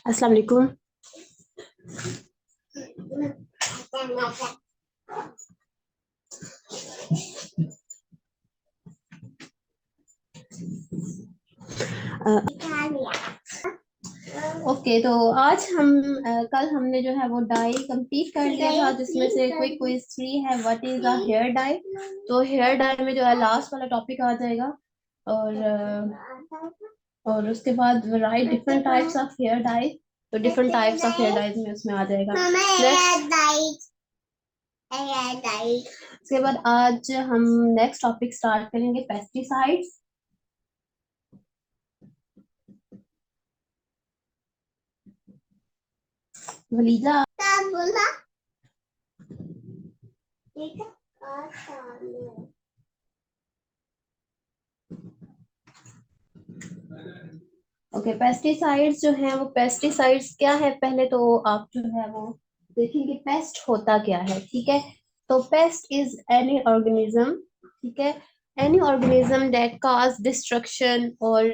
अस्सलाम वालेकुम। ओके, तो आज हम कल हमने जो है वो डाई कंप्लीट कर लिया था, जिसमें से क्विक क्विज 3 है, what is a hair dye. तो हेयर डाई में जो है लास्ट वाला टॉपिक आ जाएगा। और उसके बाद right different types of hair dye. तो different types of hair dyes में उसमें आ जाएगा नेक्स्ट। उसके बाद आज हम नेक्स्ट टॉपिक स्टार्ट करेंगे, पेस्टिसाइड्स। वलीदा बोला। ओके, पेस्टिसाइड्स जो है वो पेस्टिसाइड्स क्या है, पहले तो आप जो है वो देखेंगे पेस्ट होता क्या है। ठीक है, तो पेस्ट इज एनी ऑर्गेनिज्म, ठीक है, any organism that cause destruction और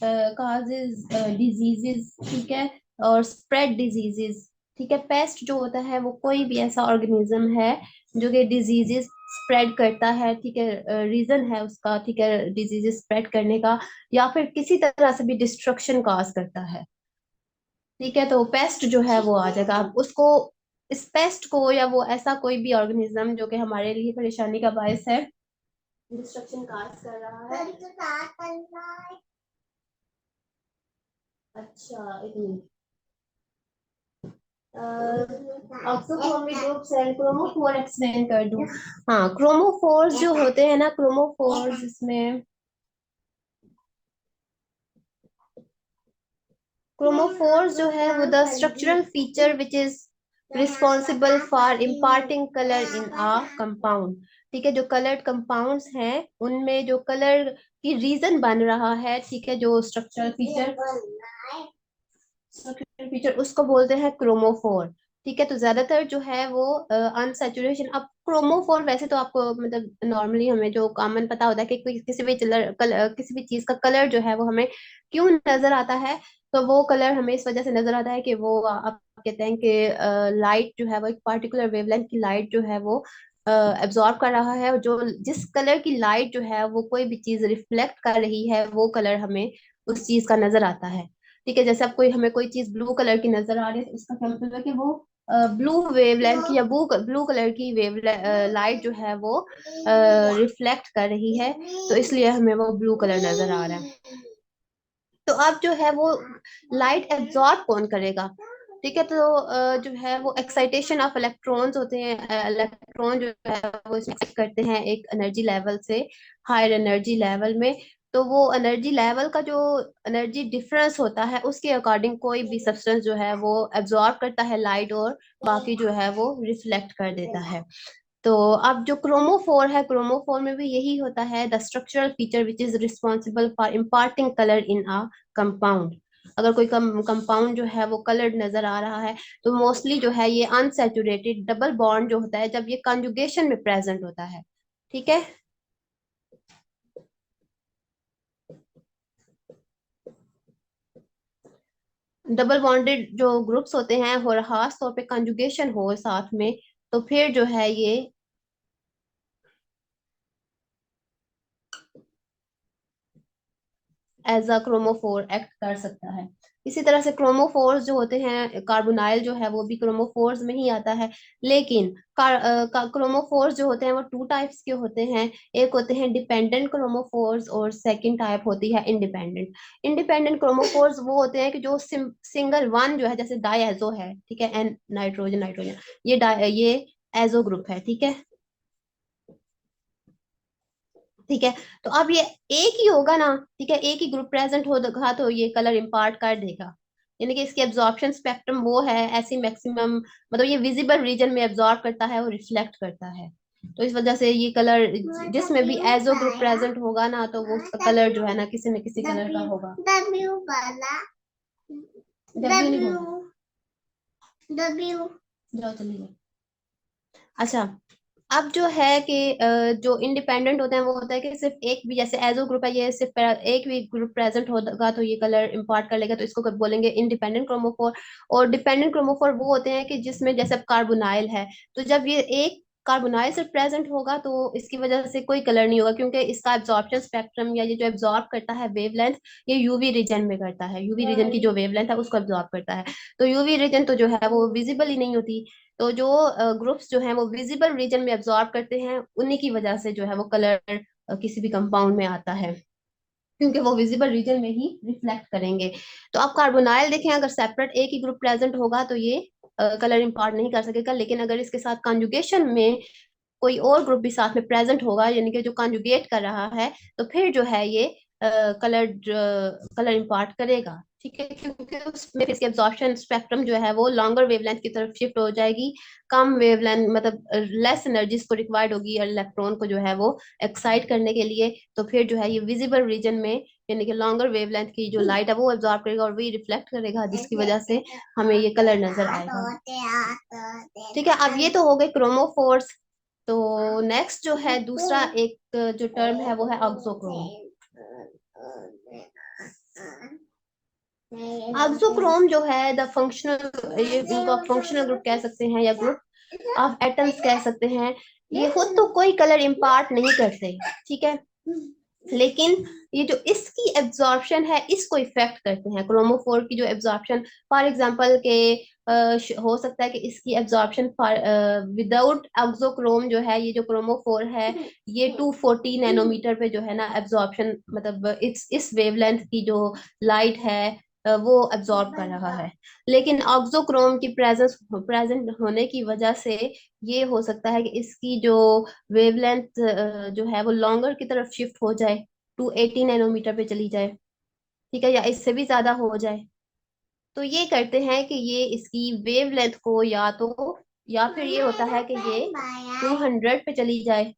काजेज डिजीजेस, ठीक है, और स्प्रेड डिजीजेस। ठीक है, पेस्ट जो होता है वो कोई भी ऐसा ऑर्गेनिज्म है जो कि डिजीजेस स्प्रेड करता है। ठीक है, रीजन है उसका, ठीक है, डिजीजेस स्प्रेड करने का, या फिर किसी तरह से भी डिस्ट्रक्शन कॉज करता है। ठीक है, तो पेस्ट जो है वो आ जाएगा। आप उसको, इस पेस्ट को, या वो ऐसा कोई भी ऑर्गेनिज्म जो कि हमारे लिए परेशानी का बायस है, डिस्ट्रक्शन कॉज कर रहा है। अच्छा, एक मिनट। आपको क्रोमोफोर्स एंड क्रोमोफोर एक्सप्लेन कर दूं। हाँ, क्रोमोफोर्स जो होते हैं ना, क्रोमोफोर्स इसमें क्रोमोफोर्स जो है वो the structural feature which is responsible for imparting colour in a compound. ठीक है, जो कलर्ड कंपाउंड्स हैं उनमें जो कलर की रीजन बन रहा है, ठीक है, जो स्ट्रक्चरल फीचर उसको बोलते हैं क्रोमोफोर। ठीक है, तो ज्यादातर जो है वो अनसैचुरेशन। अब क्रोमोफोर वैसे तो आपको मतलब नॉर्मली हमें जो कॉमन पता होता है कि कोई किसी भी किसी भी चीज का कलर जो है वो हमें क्यों नजर आता है। तो वो कलर हमें इस वजह से नजर आता है कि वो आप कहते हैं कि लाइट जो है वो एक पार्टिकुलर वेवलेंथ की लाइट जो है वो एब्जॉर्ब कर रहा है, और जो जिस कलर की लाइट जो है वो कोई भी चीज रिफ्लेक्ट कर रही है वो कलर हमें उस चीज का नजर आता है। ठीक है, जैसे अब कोई हमें कोई चीज ब्लू कलर की नजर आ रही है, तो इसका क्या मतलब है कि वो ब्लू वेवलेंथ की या ब्लू कलर की वेव लाइट जो है वो रिफ्लेक्ट कर रही है, तो इसलिए हमें वो ब्लू कलर नजर आ रहा है। तो अब जो है वो लाइट एब्जॉर्ब कौन करेगा। ठीक है, तो जो है वो एक्साइटेशन ऑफ इलेक्ट्रॉन्स होते हैं। इलेक्ट्रॉन जो है वो excite करते हैं एक एनर्जी लेवल से हायर एनर्जी लेवल में। तो वो एनर्जी लेवल का जो एनर्जी डिफरेंस होता है उसके अकॉर्डिंग कोई भी सब्सटेंस जो है वो एब्जॉर्ब करता है लाइट, और बाकी जो है वो रिफ्लेक्ट कर देता है। तो अब जो क्रोमोफोर है, क्रोमोफोर में भी यही होता है, the structural feature which is responsible for imparting colour in a compound. अगर कोई कंपाउंड जो है वो कलर्ड नजर आ रहा है, तो मोस्टली जो है ये अनसैचुरेटेड डबल बॉन्ड जो होता है जब ये कंजुगेशन में प्रेजेंट होता है। ठीक है, डबल बॉन्डेड जो ग्रुप्स होते हैं और खास तौर पे कंजुगेशन हो साथ में, तो फिर जो है ये एज अ क्रोमोफोर एक्ट कर सकता है। इसी तरह से क्रोमोफोर्स जो होते हैं, कार्बोनाइल जो है वो भी क्रोमोफोर्स में ही आता है। लेकिन क्रोमोफोर्स जो होते हैं वो टू टाइप्स के होते हैं। एक होते हैं डिपेंडेंट क्रोमोफोर्स, और सेकंड टाइप होती है इंडिपेंडेंट। इंडिपेंडेंट क्रोमोफोर्स वो होते हैं कि जो सिंगल वन जो है, जैसे डायएजो है, ठीक है, एन नाइट्रोजन नाइट्रोजन, ये एजो ग्रुप है। ठीक है, ठीक है, तो अब ये एक ही होगा ना, ठीक है, एक ही ग्रुप प्रेजेंट होगा तो ये कलर इम्पार्ट कर देगा। यानी कि इसकी एब्जॉर्प्शन स्पेक्ट्रम वो है ऐसी मैक्सिमम, मतलब ये विजिबल रीजन में एब्जॉर्ब करता है और रिफ्लेक्ट करता है। तो इस वजह से ये कलर जिसमें भी एजो ग्रुप प्रेजेंट होगा ना, तो वो उसका कलर जो है ना किसी न किसी कलर का होगा। डब्ल्यू नहीं होगा। जाओ चलिए। अच्छा, अब जो है कि जो इंडिपेंडेंट होते हैं वो होता है कि सिर्फ एक भी, जैसे एजो ग्रुप है, ये सिर्फ एक भी ग्रुप प्रेजेंट होगा तो ये कलर इम्पार्ट कर लेगा, तो इसको कब बोलेंगे इंडिपेंडेंट क्रोमोफोर। और डिपेंडेंट क्रोमोफोर वो होते हैं कि जिसमें जैसे अब कार्बोनाइल है, तो जब ये एक कार्बोनाइल सिर्फ प्रेजेंट होगा तो इसकी वजह से कोई कलर नहीं होगा, क्योंकि इसका एब्जॉर्प्शन स्पेक्ट्रम या ये जो एब्जॉर्ब करता है वेवलेंथ, ये यूवी रीजन में करता है, यूवी रीजन की जो वेवलेंथ है उसको एब्जॉर्ब करता है। तो यूवी रीजन तो जो है वो विजिबल ही नहीं होती। तो जो ग्रुप्स जो हैं वो विजिबल रीजन में एब्जॉर्ब करते हैं, उन्हीं की वजह से जो है वो कलर किसी भी कंपाउंड में आता है, क्योंकि वो विजिबल रीजन में ही रिफ्लेक्ट करेंगे। तो आप कार्बोनाइल देखें, अगर सेपरेट एक ही ग्रुप प्रेजेंट होगा तो ये कलर इम्पार्ट नहीं कर सकेगा, लेकिन अगर इसके साथ कॉन्जुगेशन में कोई और ग्रुप भी साथ में प्रेजेंट होगा, यानी कि जो कॉन्जुगेट कर रहा है, तो फिर जो है ये कलर कलर इम्पार्ट करेगा। ठीक है, क्योंकि उसमें इसकी एब्जॉर्प्शन स्पेक्ट्रम जो है वो लॉन्गर वेवलेंथ की तरफ शिफ्ट हो जाएगी। कम वेवलेंथ मतलब लेस एनर्जी को रिक्वायर्ड होगी इलेक्ट्रॉन को जो है वो एक्साइट करने के लिए। तो फिर जो है ये विजिबल रीजन में, यानी कि लॉन्गर वेवलेंथ की जो लाइट है वो एब्जॉर्ब करेगा और वही रिफ्लेक्ट करेगा, जिसकी वजह से हमें ये कलर नजर आएगा। ठीक है, अब ये तो हो गए क्रोमोफोर्स। तो नेक्स्ट जो है दूसरा एक जो टर्म है वो है ऑक्सोक्रोम। ऑक्सोक्रोम जो है द फंक्शनल, ये इनको आप फंक्शनल ग्रुप कह सकते हैं या ग्रुप ऑफ एटम्स कह सकते हैं। ये खुद तो कोई कलर इम्पार्ट नहीं करते, ठीक है, लेकिन ये जो इसकी एब्जॉर्प्शन है इसको इफेक्ट करते हैं, क्रोमोफोर की जो एब्जॉर्प्शन। फॉर एग्जांपल के हो सकता है कि इसकी एब्जॉर्प्शन विदाउट ऑक्सोक्रोम जो है, ये जो क्रोमोफोर है ये 240 नैनोमीटर पे जो है ना एब्जॉर्प्शन, मतलब इस वेवलेंथ की जो लाइट है वो एब्जॉर्ब कर रहा है। लेकिन ऑक्सोक्रोम की प्रेजेंट होने की वजह से ये हो सकता है कि इसकी जो वेवलेंथ जो है वो लॉन्गर की तरफ शिफ्ट हो जाए, 280 नैनोमीटर पे चली जाए, ठीक है, या इससे भी ज्यादा हो जाए। तो ये करते हैं कि ये इसकी वेवलेंथ को या तो, या फिर ये होता है कि ये 200 पे चली जाए,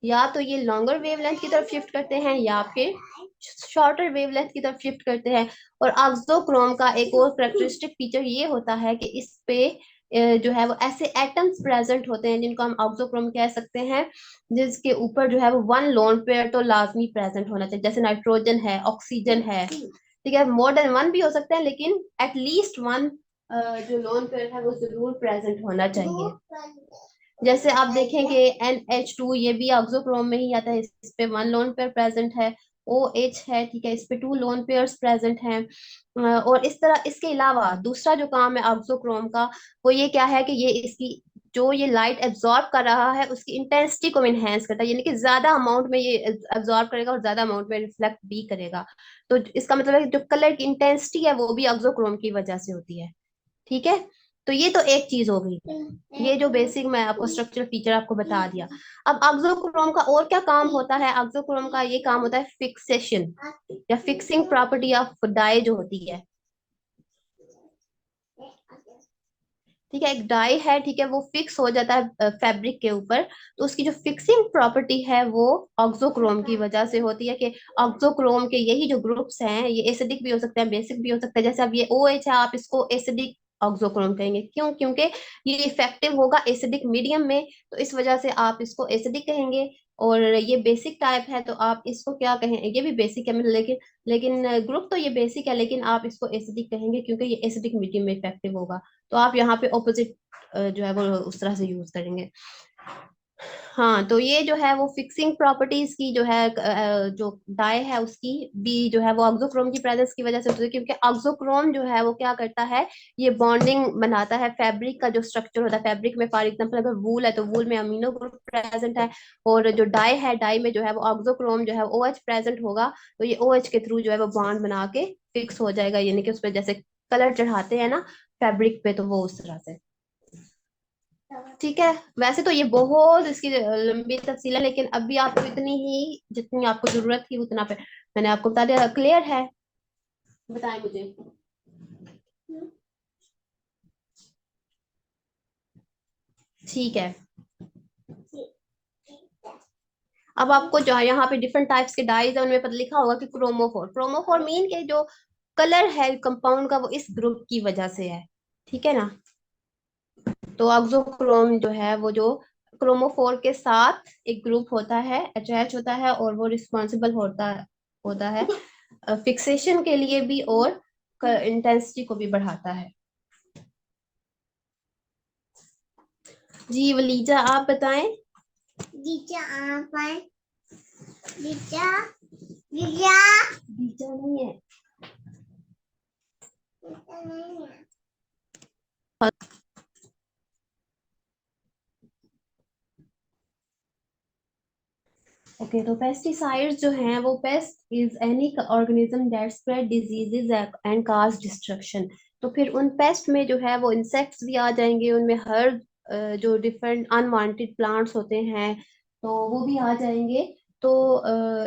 या तो ये लॉन्गर वेवलेंथ की तरफ शिफ्ट करते हैं या फिर शॉर्टर वेवलेंथ की तरफ शिफ्ट करते हैं। और ऑक्सोक्रोम का एक और करेक्टरिस्टिक फीचर ये होता है कि इस पे जो है वो ऐसे एटम्स प्रेजेंट होते हैं जिनको हम ऑक्सोक्रोम कह सकते हैं, जिसके ऊपर जो है वो वन लोन पेयर तो लाजमी प्रेजेंट होना चाहिए, जैसे नाइट्रोजन है, ऑक्सीजन है, ठीक है, मोर देन वन भी हो सकते हैं, लेकिन एटलीस्ट वन जो लोन पेयर है वो जरूर प्रेजेंट होना चाहिए। जैसे आप देखेंगे NH2 ये भी ऑक्सोक्रोम में ही आता है, इस पे वन लोन पेयर प्रेजेंट है। OH है, ठीक है, इस पे टू लोन पेयर्स प्रेजेंट हैं। और इस तरह इसके अलावा दूसरा जो काम है ऑक्सोक्रोम का, वो ये क्या है कि ये इसकी जो ये लाइट एब्जॉर्ब कर रहा है उसकी इंटेंसिटी को इनहेंस करता है, यानी कि ज्यादा अमाउंट में ये एब्जॉर्ब करेगा और ज्यादा अमाउंट में रिफ्लेक्ट भी करेगा। तो इसका मतलब है कि जो कलर की इंटेंसिटी है वो भी ऑक्सोक्रोम की वजह से होती है। ठीक है, तो ये तो एक चीज हो गई, ये जो बेसिक मैं आपको स्ट्रक्चरल फीचर आपको बता दिया। अब ऑक्सोक्रोम का और क्या काम होता है, ऑक्सोक्रोम का ये काम होता है फिक्सेशन या फिक्सिंग प्रॉपर्टी ऑफ डाई जो होती है। ठीक है, एक डाई है, ठीक है, वो फिक्स हो जाता है फैब्रिक के ऊपर, तो उसकी जो फिक्सिंग प्रॉपर्टी है वो ऑक्सोक्रोम की वजह से होती है कि ऑक्सोक्रोम के यही जो ग्रुप्स हैं ये एसिडिक भी हो सकते हैं, बेसिक भी हो सकते हैं। जैसे अब ये OH है, आप इसको एसिडिक ऑक्सोक्रोम कहेंगे, क्यों? क्योंकि ये इफेक्टिव होगा एसिडिक मीडियम में, तो इस वजह से आप इसको एसिडिक कहेंगे। और ये बेसिक टाइप है तो आप इसको क्या कहें, ये भी बेसिक है मतलब, लेकिन ग्रुप तो ये बेसिक है, लेकिन आप इसको एसिडिक कहेंगे क्योंकि ये एसिडिक मीडियम में इफेक्टिव होगा। तो आप यहाँ पे ऑपोजिट जो है वो उस तरह से यूज करेंगे। हाँ, तो ये जो है वो फिक्सिंग प्रॉपर्टीज की जो है जो डाई है उसकी भी जो है वो ऑक्सोक्रोम की प्रेजेंस की वजह से होती है, क्योंकि ऑक्सोक्रोम जो है वो क्या करता है, ये बॉन्डिंग बनाता है फैब्रिक का जो स्ट्रक्चर होता है। फैब्रिक में फॉर एग्जांपल अगर वूल है तो वूल में अमीनो ग्रुप प्रेजेंट है, और जो डाई है डाई में जो है वो ऑक्सोक्रोम जो है OH प्रेजेंट होगा, तो ये OH के थ्रू जो है वो बॉन्ड बना के फिक्स हो जाएगा, यानी कि उस पर जैसे कलर चढ़ाते हैं ना फैब्रिक पे, तो वो उस तरह से। ठीक है, वैसे तो ये बहुत इसकी लंबी तफसील है, लेकिन अभी आपको इतनी ही जितनी आपको जरूरत थी उतना पे मैंने आपको बता दिया। क्लियर है? बताएं मुझे। ठीक है, अब आपको जो है यहाँ पे डिफरेंट टाइप्स के डाइज है उनमें पता लिखा होगा कि क्रोमोफोर, क्रोमोफोर मीन के जो कलर है कंपाउंड का वो इस ग्रुप की वजह से है, ठीक है ना। तो ऑक्सोक्रोम जो है वो जो क्रोमोफोर के साथ एक ग्रुप होता है, अटैच होता है, और वो रिस्पॉन्सिबल होता है फिक्सेशन के लिए भी, और इंटेंसिटी को भी बढ़ाता है। जी वलीजा आप बताएं। लीजा आप आए। लीजा लीजा लीजा नहीं है। लीजा नहीं है। ओके, तो पेस्टिसाइड्स जो हैं वो paste is any organism that spread diseases and cause destruction. तो फिर उन पेस्ट में जो है वो इंसेक्ट्स भी आ जाएंगे, उनमें हर जो डिफरेंट अनवांटेड प्लांट्स होते हैं तो वो भी आ जाएंगे। तो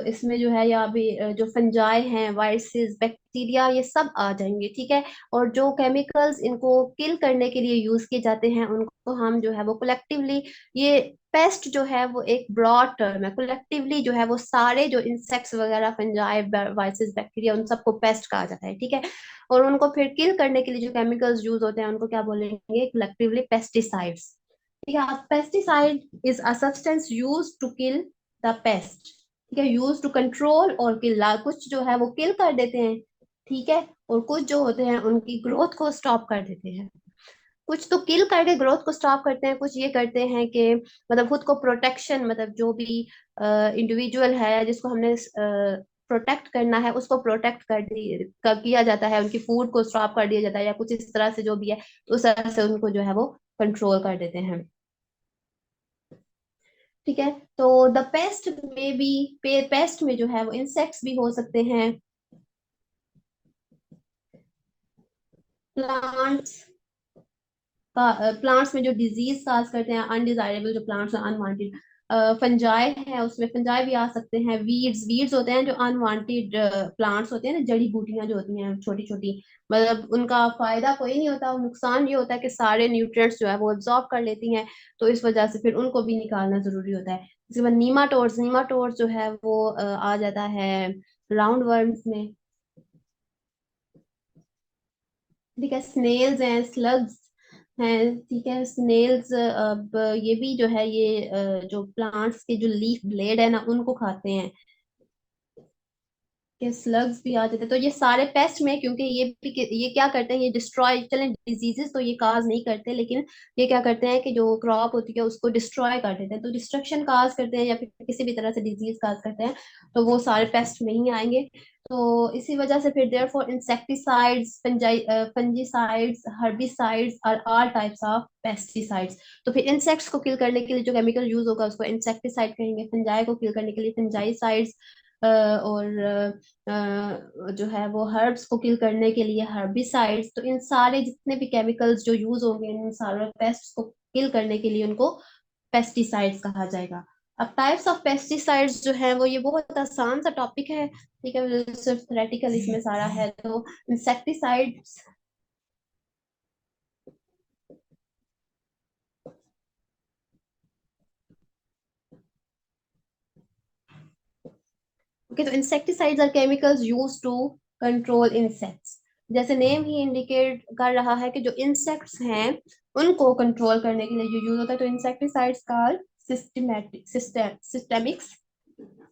इसमें जो है या भी जो फंजाई हैं, वायरसेस, बैक्टीरिया, ये सब आ जाएंगे, ठीक है। और जो केमिकल्स इनको किल करने के लिए यूज किए जाते हैं उनको हम जो है वो कलेक्टिवली, ये पेस्ट जो है वो एक ब्रॉड टर्म है, कलेक्टिवली जो है वो सारे जो इंसेक्ट्स वगैरह, फंजाई, वायरसेस, बैक्टीरिया, उन सबको पेस्ट कहा जाता है, ठीक है। और उनको फिर किल करने के लिए जो केमिकल्स यूज होते हैं उनको क्या बोलेंगे, कलेक्टिवली पेस्टिसाइड्स, ठीक है। Pesticide is a substance use to kill the pest, ठीक है, यूज टू कंट्रोल और किल। कुछ जो है वो किल कर देते हैं, ठीक है, और कुछ जो होते हैं उनकी ग्रोथ को स्टॉप कर देते हैं। कुछ तो किल करके ग्रोथ को स्टॉप करते हैं, कुछ ये करते हैं कि मतलब खुद को प्रोटेक्शन, मतलब जो भी इंडिविजुअल है जिसको हमने प्रोटेक्ट करना है उसको प्रोटेक्ट किया जाता है, उनकी फूड को स्टॉप कर दिया जाता है या कुछ इस तरह से जो भी है, तो उस तरह से उनको जो है वो कंट्रोल कर देते हैं, ठीक है। तो द पेस्ट में भी, पेस्ट में जो है वो इंसेक्ट्स भी हो सकते हैं, प्लांट्स प्लांट्स में जो डिजीज काज करते हैं, अनडिजायरेबल जो प्लांट्स हैं, अनवांटेड फंजाई है, उसमें फंजाई भी आ सकते हैं। वीड्स, वीड्स होते हैं जो अनवांटेड प्लांट्स होते हैं ना, जड़ी बूटियां जो होती हैं छोटी छोटी, मतलब उनका फायदा कोई नहीं होता, नुकसान ये होता है कि सारे न्यूट्रिएंट्स जो है वो एब्जॉर्ब कर लेती हैं, तो इस वजह से फिर उनको भी निकालना जरूरी होता है। इसके बाद नीमाटोड्स, नीमाटोड्स जो है वो आ जाता है राउंड वर्म्स में, ठीक है। स्नेल्स हैं, स्लग्स हैं, ठीक है। स्नेल्स अब ये भी जो है ये जो प्लांट्स के जो लीफ ब्लेड है ना उनको खाते हैं, के स्लग्स भी आ जाते हैं। तो ये सारे पेस्ट में, क्योंकि ये क्या करते हैं, ये डिस्ट्रॉय, चलें डिजीजेस तो ये काज नहीं करते, लेकिन ये क्या करते हैं कि जो क्रॉप होती है उसको डिस्ट्रॉय कर देते हैं, तो डिस्ट्रक्शन काज करते हैं या फिर किसी भी तरह से डिजीज काज करते हैं, तो वो सारे पेस्ट में ही आएंगे। तो इसी वजह से फिर therefore insecticides, fungicides, herbicides are all types of pesticides. तो फिर इंसेक्ट्स को किल करने के लिए जो केमिकल यूज होगा उसको इंसेक्टिसाइड कहेंगे, फंजाई को किल करने के लिए फंजाइसाइड्स, और जो है वो हर्ब्स को किल करने के लिए हर्बिसाइड्स। तो इन सारे जितने भी केमिकल्स जो यूज होंगे इन सारे पेस्ट्स को किल करने के लिए उनको पेस्टिसाइड्स कहा जाएगा। अब टाइप्स ऑफ पेस्टिसाइड्स जो है वो ये बहुत आसान सा टॉपिक है, ठीक है, सिर्फ थ्योरेटिकल इसमें सारा है। तो इंसेक्टिसाइड्स, ओके, तो insecticides are chemicals use to control insects. जैसे नेम ही इंडिकेट कर रहा है कि जो इंसेक्ट्स हैं उनको कंट्रोल करने के लिए जो यूज होता है, तो इंसेक्टिसाइड्स का सिस्टेमिक्स,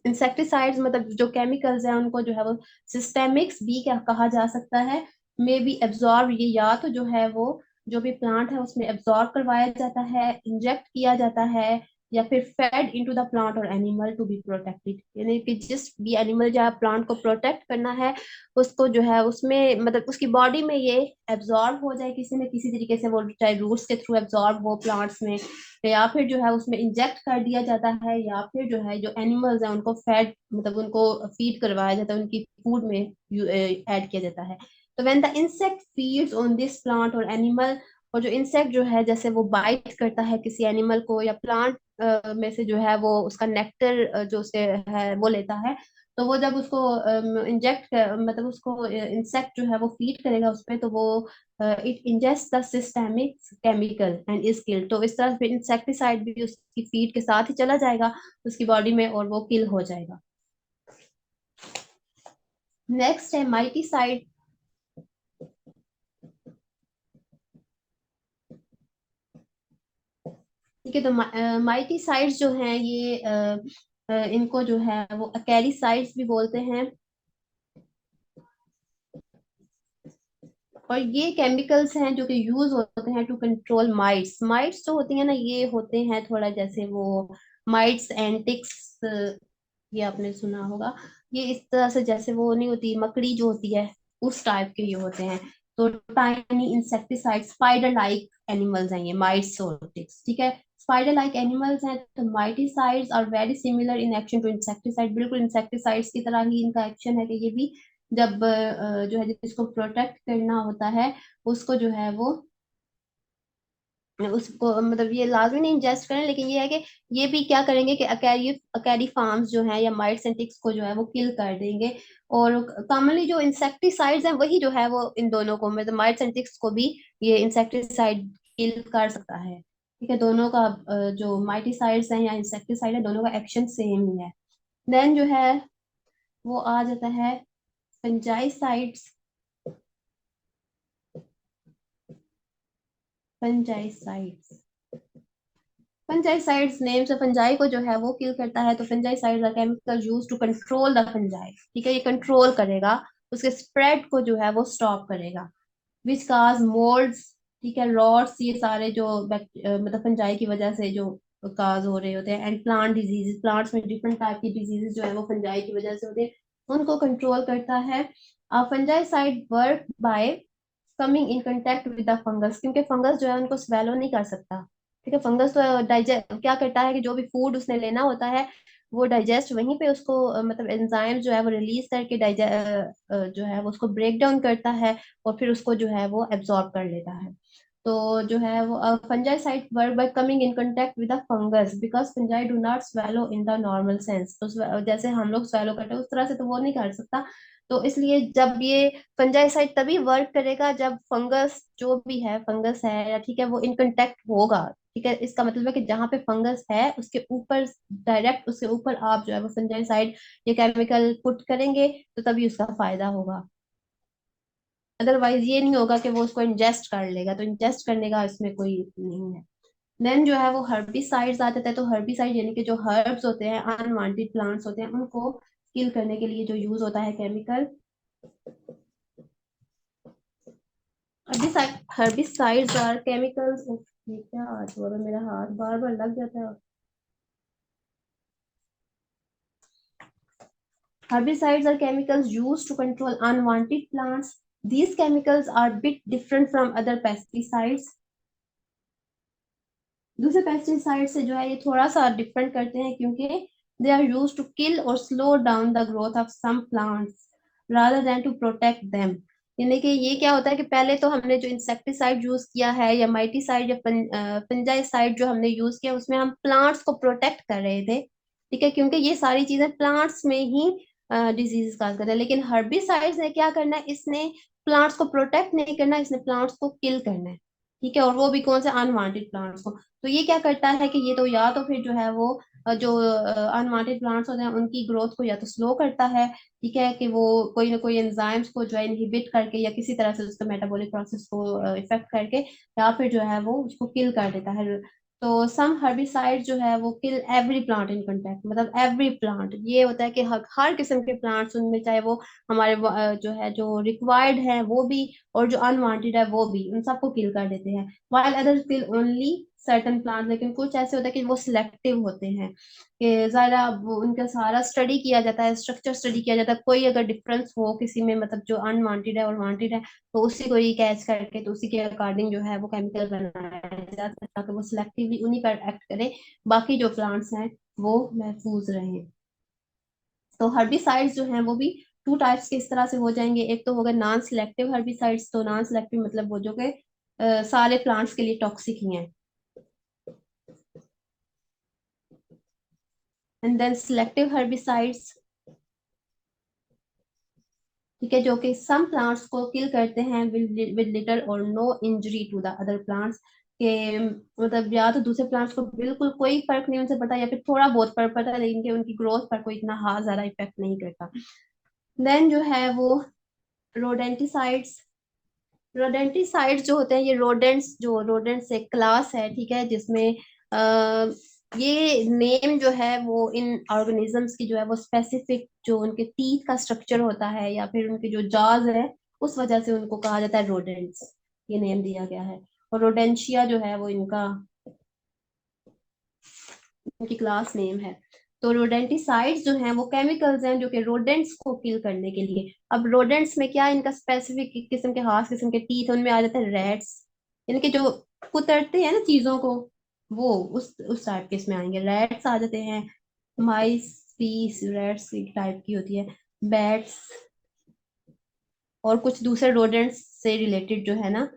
इंसेक्टिसाइड्स मतलब जो केमिकल्स हैं उनको जो है वो सिस्टेमिक्स भी क्या कहा जा सकता है। मे बी एब्जॉर्ब, ये या तो जो है वो जो भी प्लांट है उसमें एब्जॉर्ब करवाया जाता है, इंजेक्ट किया जाता है, या फिर फेड इनटू द प्लांट और एनिमल टू बी प्रोटेक्टेड, यानी कि जिस भी एनिमल या प्लांट को प्रोटेक्ट करना है उसको जो है उसमें मतलब उसकी बॉडी में ये एब्जॉर्ब हो जाए किसी न किसी तरीके से, वो चाहे रूट्स के थ्रू एब्जॉर्ब हो प्लांट्स में, या फिर जो है उसमें इंजेक्ट कर दिया जाता है, या फिर जो है जो एनिमल्स हैं उनको फैट मतलब उनको फीड करवाया जाता है, उनकी फूड में ऐड किया जाता है। तो when the insect feeds on this plant और एनिमल, और जो इंसेक्ट जो है जैसे वो बाइट करता है किसी एनिमल को या प्लांट में से जो है वो उसका नेक्टर जो उसे है वो लेता है, तो वो जब उसको इंजेक्ट मतलब उसको इंसेक्ट जो है वो फीड करेगा उस पे, तो वो it ingest the systemic chemical and is killed. तो इस तरह फिर इंसेक्टिसाइड भी उसकी फीड के साथ ही चला जाएगा उसकी बॉडी में और वो किल हो जाएगा। नेक्स्ट है माइटिसाइड, ठीक है। तो माइटीसाइड्स जो हैं ये इनको जो है वो अकैलीसाइड्स भी बोलते हैं। और ये केमिकल्स हैं जो कि यूज होते हैं टू कंट्रोल माइट्स। माइट्स जो होती हैं ना, ये होते हैं थोड़ा जैसे वो माइट्स एंड टिक्स, ये आपने सुना होगा। ये इस तरह से जैसे वो नहीं होती मकड़ी जो होती है, उस टाइप के ये होते हैं। तो tiny insecticide, spider like animals हैं ये माइट्स और टिक्स, ठीक है। स्पाइडर लाइक एनिमल्स हैं। तो miticides are very similar in action to insecticide, बिल्कुल इंसेक्टिसाइड्स की तरह ही इनका एक्शन है कि ये भी जब जो है जिसको प्रोटेक्ट करना होता है उसको जो है वो उसको मतलब ये लाजमी नहीं इंजेस्ट करें, लेकिन ये है कि ये भी क्या करेंगे कि अकैरी अकैरी फार्म्स जो है या माइट्स एंड टिक्स को जो है वो किल कर देंगे। और कॉमनली जो इंसेक्टिसाइड्स हैं वही जो है वो इन दोनों को मतलब माइट्स एंड टिक्स को भी ये इंसेक्टिसाइड किल कर सकता है। ठीक है, दोनों का जो माइटिसाइड्स हैं या इंसेक्टिसाइड है दोनों का एक्शन सेम ही है। देन जो है वो आ जाता है फंजाइसाइड्स। फंजाइसाइड्स, फंजाइसाइड्स नेम से फंजाई को जो है वो किल करता है। तो fungicides are chemical use to control the fungi, ठीक है, ये कंट्रोल करेगा, उसके स्प्रेड को जो है वो स्टॉप करेगा। विच काज मोल्ड्स, ठीक है, रॉट्स, ये सारे जो मतलब फंजाई की वजह से जो काज हो रहे होते हैं। एंड प्लांट डिजीजेस, प्लांट्स में डिफरेंट टाइप की डिजीजेस जो है वो फंजाई की वजह से होते हैं, उनको कंट्रोल करता है। Fungicide work by coming in contact with the fungus, क्योंकि फंगस जो है उनको स्वेलो नहीं कर सकता। ठीक है, फंगस तो डाइजेस्ट क्या करता है कि जो भी फूड उसने लेना होता है वो डाइजेस्ट वहीं पे उसको मतलब एंजाइम जो है वो रिलीज करके जो है वो उसको ब्रेक डाउन करता है और फिर उसको जो है वो एब्जॉर्ब कर लेता है। तो जो है वो fungicide work by coming in contact with the fungus because fungi do not swallow in the normal sense. तो जैसे हम लोग स्वेलो करते हैं उस तरह से तो वो नहीं कर सकता। तो इसलिए जब ये फंजाइसाइड तभी वर्क करेगा जब फंगस जो भी है, फंगस है या ठीक है वो इन कांटेक्ट होगा। ठीक है, इसका मतलब है कि जहाँ पे फंगस है उसके ऊपर, डायरेक्ट उसके ऊपर आप जो है वो फंजाइसाइड ये केमिकल पुट करेंगे तो तभी उसका फायदा होगा। अदरवाइज ये नहीं होगा कि वो उसको इंजेस्ट कर लेगा, तो इंजेस्ट करने का इसमें कोई नहीं है। देन जो है वो हर्बिसाइड्स आ जाता है। तो हर्बिसाइड यानी कि जो हर्ब्स होते हैं, अनवांटेड प्लांट्स होते हैं, उनको किल करने के लिए जो यूज होता है chemical. herbicides are chemicals of, ये क्या आज हो रहा है, मेरा हाथ बार बार लग जाता है। Herbicides are chemicals used to control unwanted plants. These chemicals are bit different from other pesticides. दूसरे पेस्टिसाइड से जो है ये थोड़ा सा डिफरेंट करते हैं क्योंकि they are use to kill or slow down the growth of some plants rather than to protect them. यानी कि ये क्या होता है कि पहले तो हमने जो इंसेक्टिसाइड यूज किया है या माइटिसाइड या फंजाइसाइड जो हमने यूज किया उसमें हम प्लांट्स को प्रोटेक्ट कर रहे थे। ठीक है, क्योंकि ये सारी चीजें प्लांट्स में ही डिजीज काज करता है। लेकिन हर्बिसाइड्स ने क्या करना है, इसने प्लांट्स को प्रोटेक्ट नहीं करना, इसने प्लांट्स को किल करना है। ठीक है, और वो भी कौन से अनवांटेड प्लांट्स को। तो ये क्या करता है कि ये तो या तो फिर जो है वो जो अनवांटेड प्लांट्स होते हैं उनकी ग्रोथ को या तो स्लो करता है, ठीक है, कि वो कोई ना कोई एंजाइम्स को जो है इनहिबिट करके या किसी तरह से उसका मेटाबॉलिक प्रोसेस को इफेक्ट करके या फिर जो है वो उसको किल कर देता है। तो सम हर्बिसाइड जो है वो किल एवरी प्लांट इन कांटेक्ट, मतलब एवरी प्लांट, ये होता है कि हर किस्म के प्लांट्स उनमें, चाहे वो हमारे जो है जो रिक्वायर्ड है वो भी और जो अनवांटेड है वो भी, उन सबको किल कर देते हैं। while others kill only certain plants, लेकिन कुछ ऐसे होता है कि वो सिलेक्टिव होते हैं कि जरा उनका सारा स्टडी किया जाता है, स्ट्रक्चर स्टडी किया जाता है, कोई अगर डिफरेंस हो किसी में मतलब जो अनवांटेड है और वांटेड है तो उसी को ही कैच करके तो उसी के अकॉर्डिंग जो है वो केमिकल बनाया जाता है ताकि वो सिलेक्टिवली उन्हीं पर एक्ट करे, बाकी जो प्लांट्स हैं वो महफूज रहें। तो हर्बिसाइड्स जो हैं वो भी टू टाइप्स के इस तरह से हो जाएंगे। एक तो होगा नॉन सिलेक्टिव हर्बिसाइड्स, तो नॉन सिलेक्टिव मतलब वो जो कि सारे प्लांट्स के लिए टॉक्सिक ही हैं। एंड देन सिलेक्टिव हर्बिसाइड्स, ठीक है, जो कि सम प्लांट्स को किल करते हैं विद लिटिल और no injury to the other plants, के मतलब या तो दूसरे प्लांट्स को बिल्कुल कोई फर्क नहीं उनसे पड़ता या फिर थोड़ा बहुत फर्क पड़ता है लेकिन कि उनकी ग्रोथ पर कोई इतना हाँ ज्यादा इफेक्ट नहीं करता। देन जो है वो रोडेंटिसाइड्स। रोडेंटिसाइड्स जो होते हैं ये रोडेंट्स, जो रोडेंट्स एक क्लास है, ठीक है, जिसमें ये नेम जो है वो इन ऑर्गेनिजम्स की जो है वो स्पेसिफिक जो उनके टीथ का स्ट्रक्चर होता है या फिर उनके जो जॉज है उस वजह से उनको कहा जाता है रोडेंट्स, ये नेम दिया गया है। और रोडेंशिया जो है वो इनका उनकी क्लास नेम है। तो रोडेंटिसाइड्स जो हैं वो केमिकल्स हैं जो कि रोडेंट्स को किल करने के लिए। अब रोडेंट्स में क्या इनका स्पेसिफिक किस्म के खास किस्म के टीथ उनमें आ जाते हैं रैट्स, यानी कि जो कुतरते हैं ना चीजों को, वो उस टाइप के इसमें आएंगे, रैट्स आ जाते हैं। माइस, पीस, रैट्स टाइप की होती है। बैट्स और कुछ दूसरे रोडेंट्स से रिलेटेड जो है ना,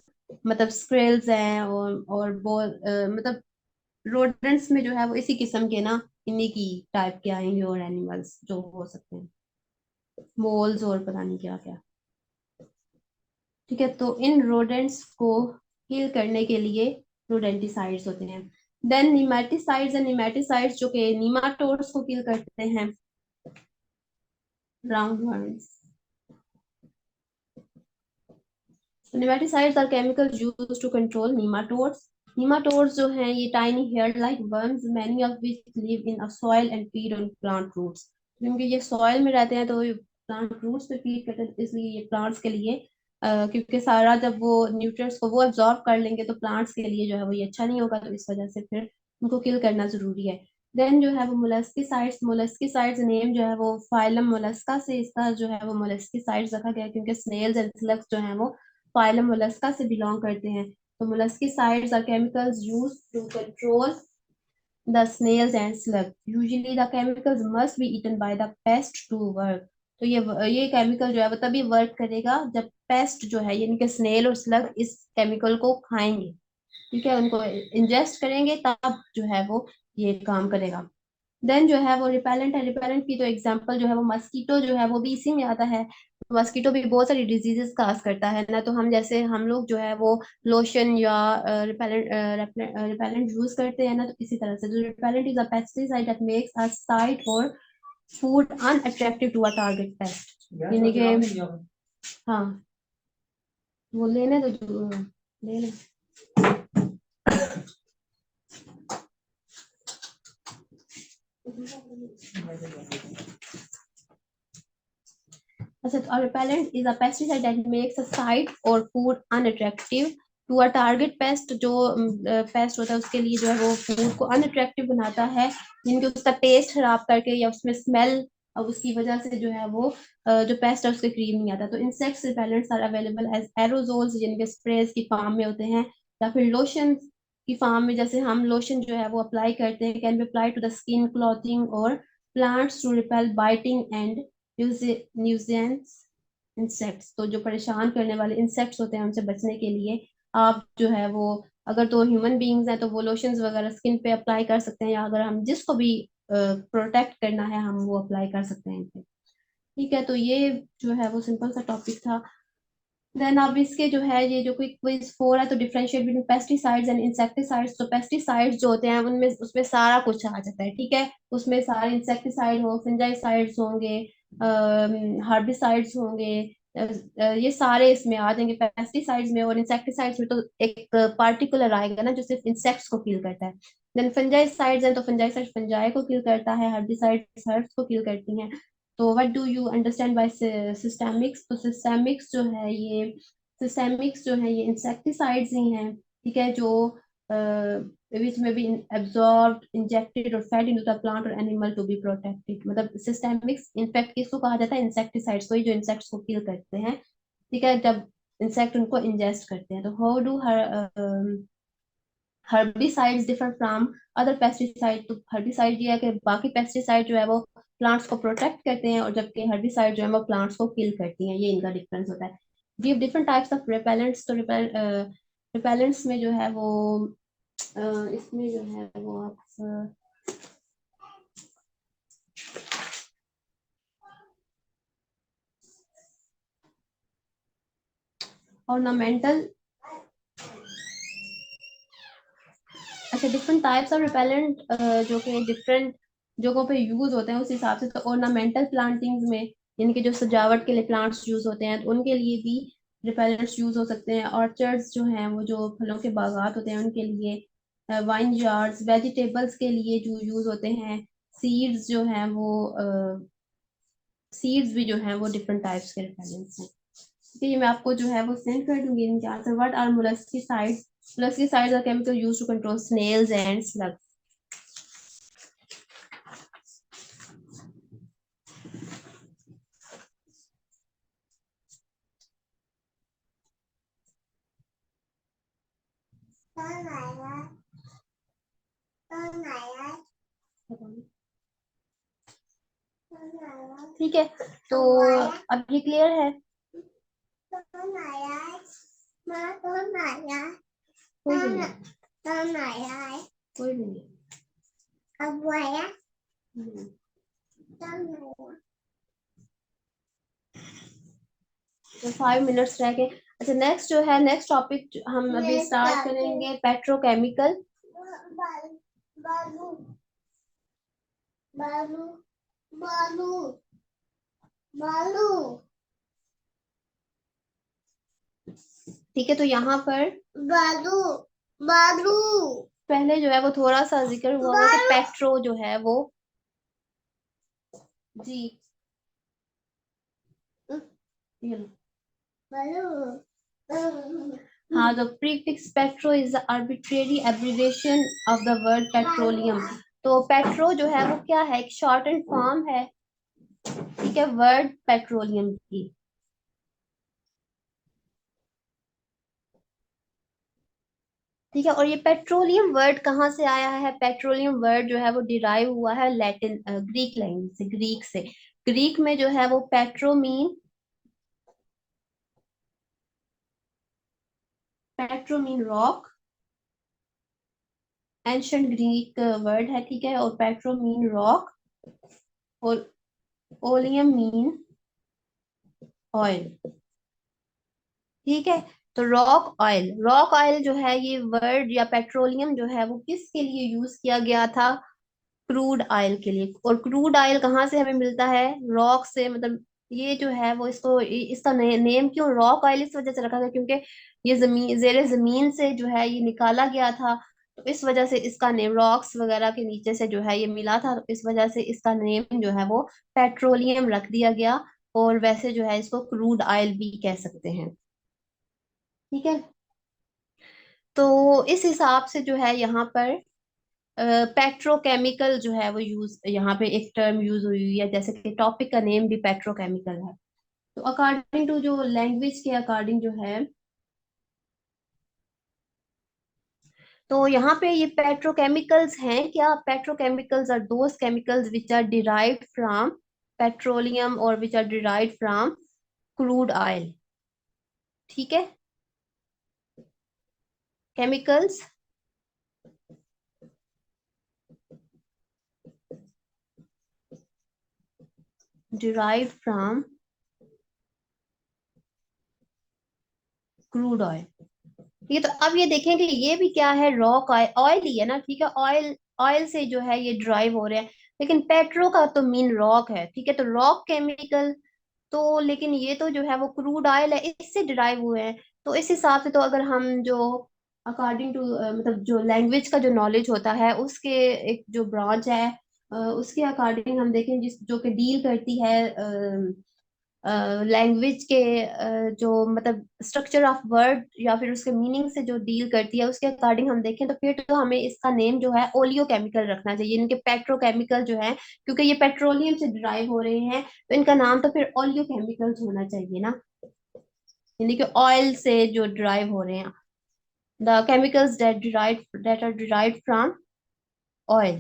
मतलब स्क्रिल्स हैं और मतलब रोडेंट्स में जो है वो इसी किस्म के ना, इन्हीं की टाइप के आएंगे और एनिमल्स जो हो सकते हैं, मोल्स और पता नहीं क्या क्या। ठीक है, तो इन रोडेंट्स को किल करने के लिए रोडेंटिसाइड्स होते हैं। देन निमेटिसाइड्स एंड निमेटिसाइड्स जो कि नीमाटोड्स को किल करते हैं, round worms. Nematicides are chemicals used to control nematodes. Nematodes जो हैं ये tiny hair-like worms, many of which live in a soil and feed on plant roots. क्योंकि ये soil में रहते हैं तो ये plant roots पे feed करते हैं, इसलिए ये plants के लिए क्योंकि सारा जब वो nutrients को वो absorb कर लेंगे तो plants के लिए जो है वो ये अच्छा नहीं होगा, तो इस वजह से फिर उनको kill करना जरूरी है। देन जो है वो मोलस्किसाइड्स, मोलस्किसाइड्स नेम जो है वो फाइलम मोलस्का से इसका जो है वो मोलस्किसाइड्स रखा गया है, क्योंकि स्नेल्स एंड स्लग्स जो है वो फाइलम मोलस्का से बिलोंग करते हैं। तो molluscicides are chemicals used to control the snails and slug. Usually the chemicals must be eaten by the pest to work. तो ये केमिकल जो है वो तभी वर्क करेगा जब पेस्ट जो है यानी कि स्नेल और स्लग इस केमिकल को खाएंगे, ठीक है, उनको इंजेस्ट करेंगे तब जो है वो ये काम करेगा। देन जो है वो रिपेलेंट है, रिपेलेंट की तो एग्जांपल जो है वो मस्कीटो जो है वो भी इसी में आता है। मस्कीटो भी बहुत सारी डिजीजेस काज करता है ना, तो हम जैसे हम लोग जो है वो लोशन या रिपेलेंट रिपेलेंट यूज करते हैं ना, तो इसी तरह से जो repellent is a pesticide that makes a site or food unattractive to a target pest, यानी कि हाँ, वो लेने तो लेने। अच्छा, तो a repellent is a pesticide that makes a site or food unattractive to a target pest। जो पेस्ट होता है उसके लिए जो है वो फूड को अनअट्रैक्टिव बनाता है, जिनके उसका टेस्ट खराब करके या उसमें स्मेल, और उसकी वजह से जो है वो जो पेस्ट है उसके करीब नहीं आता। तो insects repellents are available as aerosols, जिनके स्प्रेज की फॉर्म में होते हैं, या फिर लोशन की फॉर्म में, जैसे हम लोशन जो है वो अप्लाई करते हैं, can be apply to the skin, clothing or plants to repel biting and nuisance insects. तो जो परेशान करने वाले इंसेक्ट्स होते हैं उनसे बचने के लिए आप जो है वो, अगर तो ह्यूमन बींग्स हैं तो वो लोशंस वगैरह स्किन पे अप्लाई कर सकते हैं, या अगर हम जिसको भी प्रोटेक्ट करना है हम वो अप्लाई कर सकते हैं इन पे। ठीक है, तो ये जो है वो सिंपल सा टॉपिक था। देन अब इसके जो है ये जो कोई क्विज 4 है, तो differentiate between pesticides and insecticides. तो पेस्टिसाइड्स जो होते हैं उनमें उसमें सारा कुछ आ जाता है, ठीक है, उसमें सारे इंसेक्टिसाइड हो, फंजाइसाइड्स होंगे, हर्बिसाइड्स होंगे, ये सारे इसमें आ जाएंगे पेस्टिसाइड्स में। और इंसेक्टिसाइड्स में तो एक पार्टिकुलर आएगा ना जो सिर्फ इंसेक्ट्स को किल करता है। देन फंजाइसाइड्स हैं तो फंजाइसाइड फंजाई को किल करता है, हर्बिसाइड्स हर्ब्स को किल करती हैं। तो what do you understand by systemics? तो सिस्टेमिक्स जो है ये, सिस्टेमिक्स जो है ये इंसेक्टिसाइड्स ही हैं, ठीक है, जो which may be absorbed, injected or fed into the plant or animal to be protected। मतलब सिस्टेमिक्स इनफेक्ट किसको कहा जाता है? इंसेक्टिसाइड्स को ही, जो इंसेक्ट्स को किल करते हैं, ठीक है, जब इंसेक्ट उनको इंजेस्ट करते हैं। तो how do herbicides differ from other pesticide? तो हर्बिसाइड ये है कि बाकी पेस्टिसाइड जो है वो प्लांट्स को प्रोटेक्ट करते हैं, और जबकि हर्बिसाइड जो है वो प्लांट्स को किल करती हैं, ये इनका डिफरेंस होता है। Give different types of repellents. तो रिपेलेंट्स में जो है वो इसमें जो है वो आप ऑर्नामेंटल, अच्छा, डिफरेंट टाइप्स ऑफ रिपेलेंट जो कि डिफरेंट जगहों पे यूज होते हैं उस हिसाब से। तो ऑर्नामेंटल प्लांटिंग्स में, यानी कि जो सजावट के लिए प्लांट्स यूज होते हैं, तो उनके लिए भी रिपेलेंट्स यूज हो सकते हैं। ऑर्चर्ड्स जो हैं वो जो फलों के बागात होते हैं उनके लिए, वाइन जार्स, वेजिटेबल्स के लिए जो यूज होते हैं, सीड्स जो हैं वो, सीड्स भी जो हैं वो डिफरेंट टाइप्स के रिपेलेंट्स हैं। ठीक है, ये मैं आपको जो है वो सेंड कर दूंगी इनके answer. What are molluscicides? Molluscicides are chemical used to control snails and slugs. ठीक है, तो अब ये क्लियर है? कोई भी नहीं, कोई भी नहीं। हम्म। तो 5 मिनट्स रह गए। अच्छा, नेक्स्ट जो है, नेक्स्ट टॉपिक हम अभी स्टार्ट करेंगे, पेट्रोकेमिकल। बालू, बालू, बालू, बालू। ठीक है, तो यहाँ पर बालू, बालू, पहले जो है वो थोड़ा सा जिक्र हुआ हुआ कि पेट्रो जो है वो, जी, ये लो। हाँ, the prefix petro is the arbitrary abbreviation of the word petroleum. तो पेट्रो जो है वो क्या है, एक शॉर्ट एंड फॉर्म है, ठीक है, वर्ड पेट्रोलियम की। ठीक है, और ये पेट्रोलियम वर्ड कहाँ से आया है? पेट्रोलियम वर्ड जो है वो डिराइव हुआ है लैटिन, ग्रीक लैंग्वेज से, ग्रीक से। ग्रीक में जो है वो petro mean, petro mean rock, ancient Greek word है, ठीक है, और पेट्रो मीन रॉक, और ओलियम मीन ऑयल। ठीक है, तो रॉक ऑयल जो है ये वर्ड, या पेट्रोलियम जो है वो किसके लिए यूज किया गया था? क्रूड ऑयल के लिए। और क्रूड ऑयल कहाँ से हमें मिलता है? रॉक से, मतलब ये जो है वो, इसको इसका नेम क्यों रॉक ऑयल इस वजह से रखा गया क्योंकि ये जमीन, जेरे जमीन से जो है ये निकाला गया था, तो इस वजह से इसका नेम, रॉक्स वगैरह के नीचे से जो है ये मिला था, तो इस वजह से इसका नेम जो है वो पेट्रोलियम रख दिया गया। और वैसे जो है इसको क्रूड ऑयल भी कह सकते हैं। ठीक है, तो इस हिसाब से जो है यहाँ पर पेट्रोकेमिकल जो है वो यूज, यहाँ पे एक टर्म यूज हुई हुई है, जैसे कि टॉपिक का नेम भी पेट्रोकेमिकल है। तो अकॉर्डिंग टू जो लैंग्वेज के अकॉर्डिंग जो है, तो यहाँ पे ये पेट्रोकेमिकल्स हैं क्या? Petrochemicals are those chemicals which are derived from petroleum और which are derived from crude oil. ठीक है, chemicals derived from crude oil. ठीक है, तो अब ये देखें कि ये भी क्या है, रॉक ऑयल, ऑयल ही है ना, ठीक है, ऑयल, ऑयल से जो है ये ड्राइव हो रहे हैं। लेकिन पेट्रो का तो मीन रॉक है, ठीक है, तो रॉक केमिकल, तो लेकिन ये तो जो है वो क्रूड ऑयल है, इससे डिराइव हुए हैं। तो इस हिसाब से तो अगर हम जो अकॉर्डिंग टू, मतलब जो लैंग्वेज का जो नॉलेज होता है उसके, एक जो ब्रांच है, उसके अकॉर्डिंग हम देखें, जिस जो कि डील करती है लैंग्वेज के, जो मतलब स्ट्रक्चर ऑफ वर्ड या फिर उसके मीनिंग से जो डील करती है, उसके अकॉर्डिंग हम देखें तो फिर तो हमें इसका नेम जो है ओलियो केमिकल रखना चाहिए। इनके पेट्रोकेमिकल जो है, क्योंकि ये पेट्रोलियम से डिराइव हो रहे हैं, तो इनका नाम तो फिर ओलियो केमिकल्स होना चाहिए ना, यानी कि ऑयल से जो डिराइव हो रहे हैं, the chemicals that are derived from oil,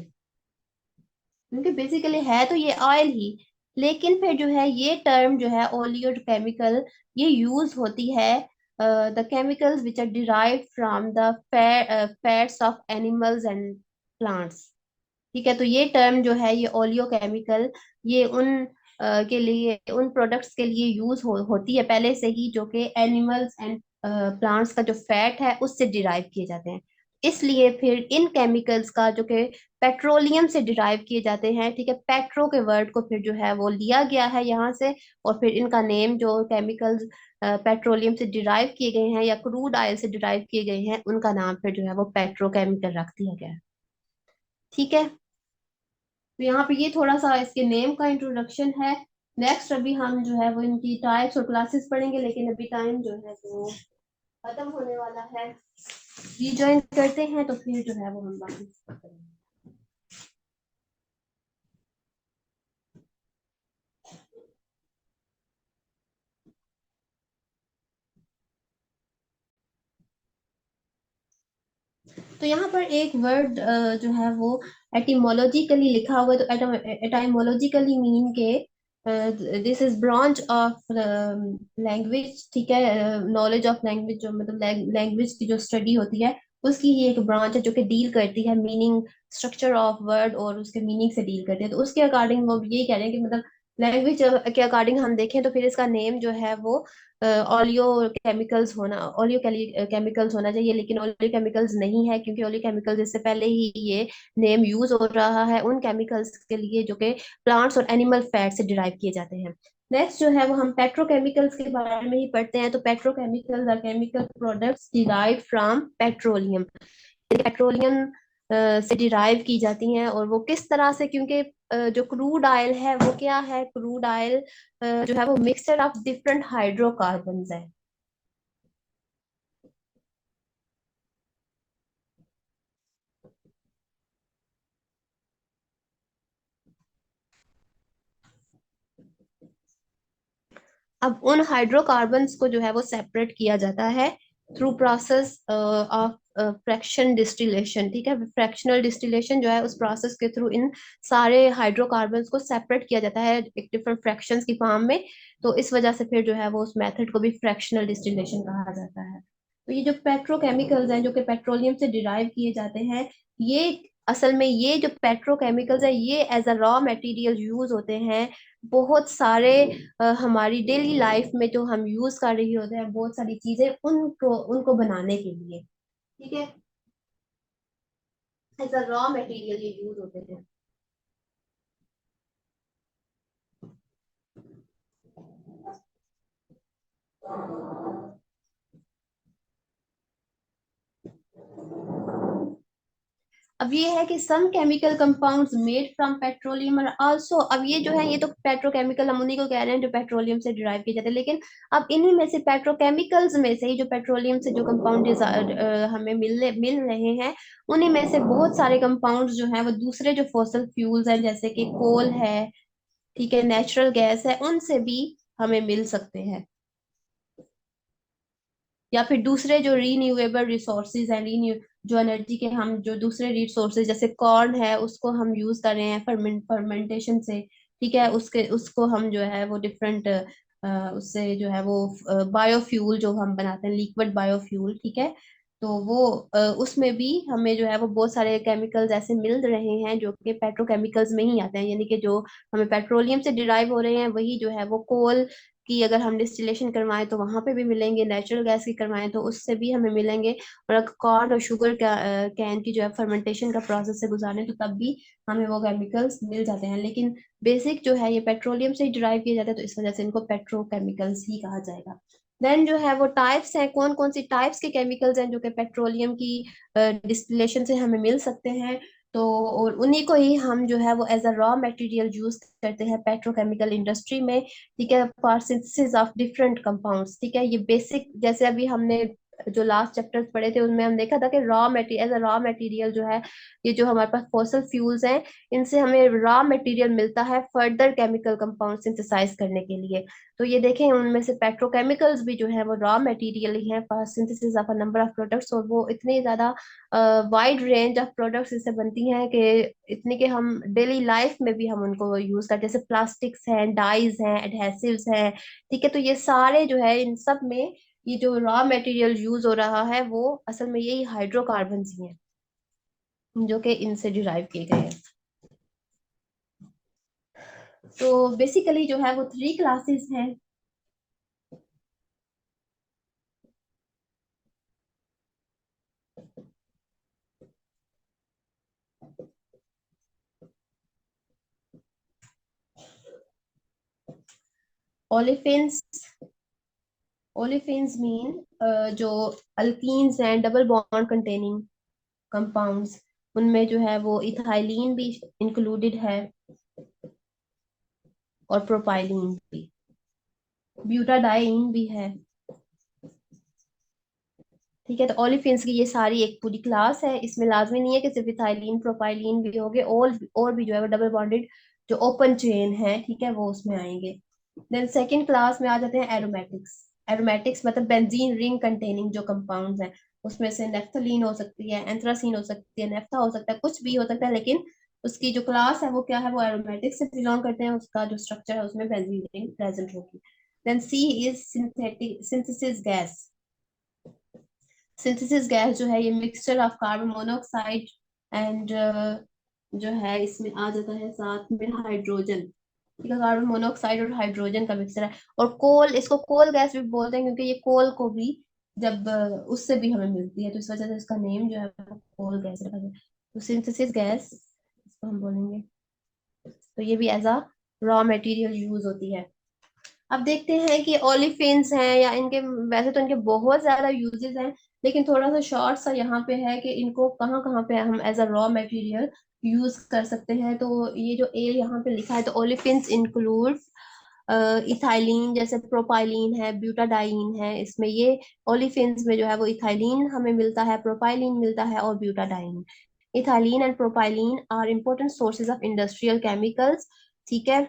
क्योंकि बेसिकली है तो ये ऑयल ही। लेकिन फिर जो है ये टर्म जो है ओलियो केमिकल, ये यूज होती है the chemicals which are derived from the fats of animals and plants. ठीक है, तो ये टर्म जो है ये ओलियो केमिकल, ये उन के लिए, उन प्रोडक्ट्स के लिए यूज होती है पहले से ही, जो कि एनिमल्स एंड प्लांट्स का जो फैट है उससे डिराइव किए जाते हैं। इसलिए फिर इन केमिकल्स का जो कि पेट्रोलियम से डिराइव किए जाते हैं, ठीक है, पेट्रो के वर्ड को फिर जो है वो लिया गया है यहाँ से, और फिर इनका नेम जो केमिकल्स पेट्रोलियम से डिराइव किए गए हैं या क्रूड ऑयल से डिराइव किए गए हैं, उनका नाम फिर जो है वो पेट्रोकेमिकल रख दिया गया है। ठीक है, तो यहाँ पे ये थोड़ा सा इसके नेम का इंट्रोडक्शन है। नेक्स्ट अभी हम जो है वो इनकी टाइप्स और क्लासेस पढ़ेंगे, लेकिन अभी टाइम जो है वो खत्म होने वाला है। रिज्वाइन करते हैं तो फिर जो है वो हम बाकी करेंगे। तो यहाँ पर एक वर्ड जो है वो एटिमोलॉजिकली लिखा हुआ है, तो एटाइमोलॉजिकली मीनिंग के this is branch of language, ठीक है, नॉलेज ऑफ लैंग्वेज, जो मतलब लैंग्वेज की जो स्टडी होती है उसकी ही एक ब्रांच है जो कि डील करती है मीनिंग, स्ट्रक्चर ऑफ वर्ड और उसके मीनिंग से डील करती है। तो उसके अकॉर्डिंग वो यही कह रहे हैं कि मतलब लैंग्वेज के अकॉर्डिंग हम देखें तो फिर इसका नेम जो है वो ऑलियो केमिकल्स होना, ऑलियो केमिकल्स होना चाहिए, लेकिन ऑलियो केमिकल्स नहीं है, क्योंकि ऑलियो केमिकल्स इससे पहले ही ये नेम यूज हो रहा है उन केमिकल्स के लिए जो कि प्लांट्स और एनिमल फैट से डिराइव किए जाते हैं। नेक्स्ट जो है वो हम पेट्रोकेमिकल्स के बारे में ही पढ़ते हैं। तो petrochemicals are chemical products derive from petroleum, petroleum से डिराइव की जाती हैं। और वो किस तरह से, क्योंकि जो क्रूड ऑयल है वो क्या है, क्रूड ऑयल जो है वो मिक्सचर ऑफ डिफरेंट हाइड्रोकार्बन्स है। अब उन हाइड्रोकार्बन्स को जो है वो सेपरेट किया जाता है through process of fraction distillation, ठीक है, फ्रैक्शनल डिस्टिलेशन जो है उस प्रोसेस के थ्रू इन सारे हाइड्रोकार्बन्स को सेपरेट किया जाता है एक डिफरेंट फ्रैक्शंस की फॉर्म में। तो इस वजह से फिर जो है वो उस मेथड को भी फ्रैक्शनल डिस्टिलेशन कहा जाता है। तो ये जो पेट्रोकेमिकल्स हैं जो कि पेट्रोलियम से डिराइव किए जाते हैं, ये असल में ये जो पेट्रोकेमिकल्स है ये as a raw material use होते हैं बहुत सारे हमारी डेली लाइफ में जो हम यूज कर रही होते हैं बहुत सारी चीजें उनको उनको बनाने के लिए, ठीक है, एज अ रॉ मटेरियल ये यूज होते हैं। अब ये है कि some chemical compounds made from petroleum और आल्सो, अब ये जो है ये तो पेट्रोकेमिकल हम उन्हीं को कह रहे हैं जो पेट्रोलियम से डिराइव किए जाते हैं, लेकिन अब इन्हीं में से पेट्रोकेमिकल्स में से ही जो पेट्रोलियम से जो कंपाउंड हमें मिल रहे हैं, उन्हीं में से बहुत सारे कंपाउंड्स जो हैं वो दूसरे जो फॉसल फ्यूल्स हैं जैसे कि कोल है, ठीक है, नेचुरल गैस है, उनसे भी हमें मिल सकते हैं। या फिर दूसरे जो रीन्यूएबल रिसोर्सेज हैं, रीन्यू जो एनर्जी के हम जो दूसरे रिसोर्सेज जैसे कॉर्न है उसको हम यूज कर रहे हैं फर्मेंटेशन से, ठीक है, उसके उसको हम जो है वो डिफरेंट उससे जो है वो बायोफ्यूल जो हम बनाते हैं, लिक्विड बायोफ्यूल, ठीक है, तो वो उसमें भी हमें जो है वो बहुत सारे केमिकल्स ऐसे मिल रहे हैं जो कि पेट्रोकेमिकल्स में ही आते हैं, यानी कि जो हमें पेट्रोलियम से डिराइव हो रहे हैं वही जो है वो कोल की अगर हम डिस्टिलेशन करवाएं तो वहां पे भी मिलेंगे, नेचुरल गैस की करवाएं तो उससे भी हमें मिलेंगे, और अगर कॉर्न और शुगर का कैन की जो है फर्मेंटेशन का प्रोसेस से गुजारें तो तब भी हमें वो केमिकल्स मिल जाते हैं। लेकिन बेसिक जो है ये पेट्रोलियम से ही डिराइव किया जाता है, तो इस वजह से इनको पेट्रोकेमिकल्स ही कहा जाएगा। देन जो है वो टाइप्स हैं, कौन कौन सी टाइप्स के केमिकल्स हैं जो कि पेट्रोलियम की डिस्टिलेशन से हमें मिल सकते हैं। तो और उन्हीं को ही हम जो है वो as a raw material use करते हैं पेट्रोकेमिकल इंडस्ट्री में, ठीक है, for synthesis of different compounds, ठीक है, ये बेसिक जैसे अभी हमने जो लास्ट चैप्टर पढ़े थे उनमें हम देखा था कि raw material as a raw material जो है ये जो हमारे पास फॉसल फ्यूल्स हैं इनसे हमें रॉ मटेरियल मिलता है फर्दर केमिकल कंपाउंड सिंथेसाइज करने के लिए। तो ये देखें उनमें से पेट्रोकेमिकल्स भी जो है वो रॉ मटेरियल ही है for synthesis of a number of products, और वो इतने ज्यादा वाइड रेंज ऑफ प्रोडक्ट्स इससे बनती हैं कि इतने के हम डेली लाइफ में भी हम उनको यूज करते हैं, जैसे प्लास्टिक्स हैं, डाइज हैं, एडहेसिव्स हैं, ठीक है, तो ये सारे जो है इन सब में ये जो रॉ मटेरियल यूज हो रहा है वो असल में यही हाइड्रोकार्बन्स ही हैं जो कि इनसे डिराइव किए गए हैं। तो बेसिकली जो है वो थ्री क्लासेस हैं। ओलिफिन्स, ओलिफिन्स मीन जो अल्कीन्स हैं, डबल बॉन्ड कंटेनिंग कंपाउंड्स, उनमें जो है वो इथाइलिन भी इंक्लूडेड है और प्रोपाइलिन भी, ब्यूटाडाइन भी है। ठीक है, तो ओलिफिन्स की ये सारी एक पूरी क्लास है। इसमें लाजमी नहीं है कि सिर्फ इथाइलिन प्रोपाइलिन भी होंगे, और भी जो है वो डबल बॉन्डेड जो ओपन चेन है, ठीक है, वो उसमें आएंगे। देन सेकंड क्लास में आ जाते हैं एरोमेटिक्स। एरोमेटिक्स मतलब बेंजीन रिंग कंटेनिंग जो कंपाउंड्स हैं, उसमें से नेफ्थलीन हो सकती है, एंथ्रासीन हो सकती है, नेफ्था हो सकता है, कुछ भी हो सकता है, लेकिन उसकी जो क्लास है वो क्या है, वो एरोमेटिक्स से बिलोंग करते हैं, उसका जो स्ट्रक्चर है उसमें बेंजीन रिंग प्रेजेंट होगी। Then C is synthetic synthesis gas. Synthesis gas जो है ये mixture of carbon monoxide and जो है इसमें आ जाता है साथ में हाइड्रोजन। ठीक है, कार्बन मोनोऑक्साइड और हाइड्रोजन का मिक्सचर है। और कोल, इसको कोल गैस भी बोलते हैं क्योंकि ये कोल को भी जब उससे भी हमें मिलती है, तो इस वजह से इसका नेम जो है वो कोल गैस रखा गया। तो सिंथेसिस गैस इसको हम बोलेंगे। तो ये भी as a raw material use होती है। अब देखते हैं कि ओलिफिन्स हैं या इनके, वैसे तो इनके बहुत ज्यादा यूजेस हैं, लेकिन थोड़ा सा शॉर्ट सा यहाँ पे है कि इनको कहाँ कहाँ पे हम as a raw material use कर सकते हैं। तो ये जो ए यहाँ पे लिखा है, तो ओलिफिन्स इंक्लूड इथाइलिन, जैसे प्रोपाइलिन है, ब्यूटाडाइन है, इसमें ये ओलिफिन्स में जो है वो इथाइलिन हमें मिलता है, प्रोपाइलिन मिलता है और butadiene. Ethylene and propylene are important sources of industrial chemicals. ठीक है,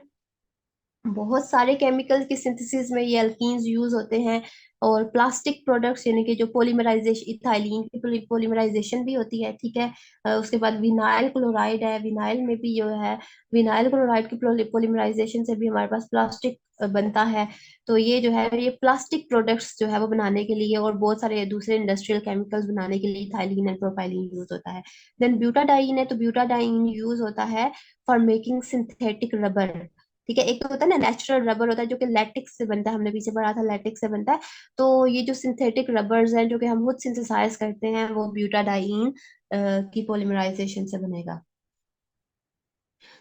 बहुत सारे केमिकल की सिंथेसिस में ये अल्कीन्स यूज होते हैं। और प्लास्टिक प्रोडक्ट्स यानी कि जो पोलीमराइजेशन, इथाइलिन की पोलीमराइजेशन भी होती है। ठीक है, उसके बाद विनाइल क्लोराइड है, विनाइल में भी जो है, विनाइल क्लोराइड की पोलीमराइजेशन से भी हमारे पास प्लास्टिक बनता है। तो ये जो है, ये प्लास्टिक प्रोडक्ट्स जो है वो बनाने के लिए और बहुत सारे दूसरे इंडस्ट्रियल केमिकल्स बनाने के लिए इथाइलिन एंड प्रोपाइलिन यूज होता है। देन ब्यूटाडाइन है, तो ब्यूटाडाइन यूज होता है फॉर मेकिंग सिंथेटिक रबर। ठीक है, एक तो होता है ना नेचुरल रबर होता है जो कि लैटेक्स से बनता है, हमने पीछे पढ़ा था लैटेक्स से बनता है। तो ये जो सिंथेटिक रबर्स हैं जो कि हम खुद सिंथेसाइज करते हैं, वो ब्यूटाडाइन की पॉलीमराइजेशन से बनेगा।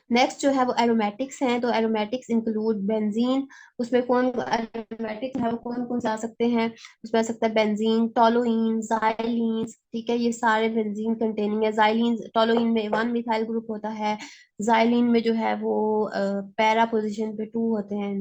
नेक्स्ट जो है वो एरोमेटिक्स हैं, तो एरोमेटिक्स इंक्लूड बेंजीन। उसमें कौन एरोमेटिक है वो कौन कौन से आ सकते हैं, उसमें आ सकता है बेंजीन, टोलुइन, जाइलीन। ठीक है, ये सारे बेंजीन कंटेनिंग है। जाइलीन, टोलुइन में वन मिथाइल ग्रुप होता है, जाइलीन में जो है वो पैरा पोजीशन पे टू होते हैं।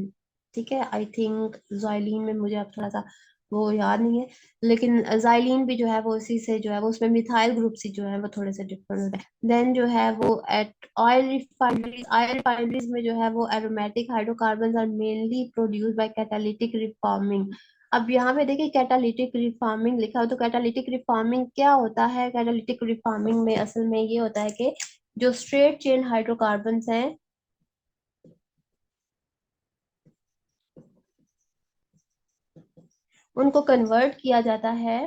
ठीक है, आई थिंक जाइलीन में मुझे अब थोड़ा सा वो याद नहीं है, लेकिन जाइलीन भी जो है वो इसी से जो है वो उसमें मिथाइल ग्रुप से जो है वो थोड़े से डिफरेंट होते हैं। देन जो है वो एट ऑयल रिफाइनरीज में जो है वो aromatic hydrocarbons are mainly produce by catalytic reforming. अब यहाँ पे देखिए कैटालिटिक रिफॉर्मिंग लिखा हो, तो कैटालिटिक रिफॉर्मिंग क्या होता है? कैटालिटिक रिफॉर्मिंग में असल में ये होता है कि जो स्ट्रेट चेन हाइड्रोकार्बन्स हैं उनको कन्वर्ट किया जाता है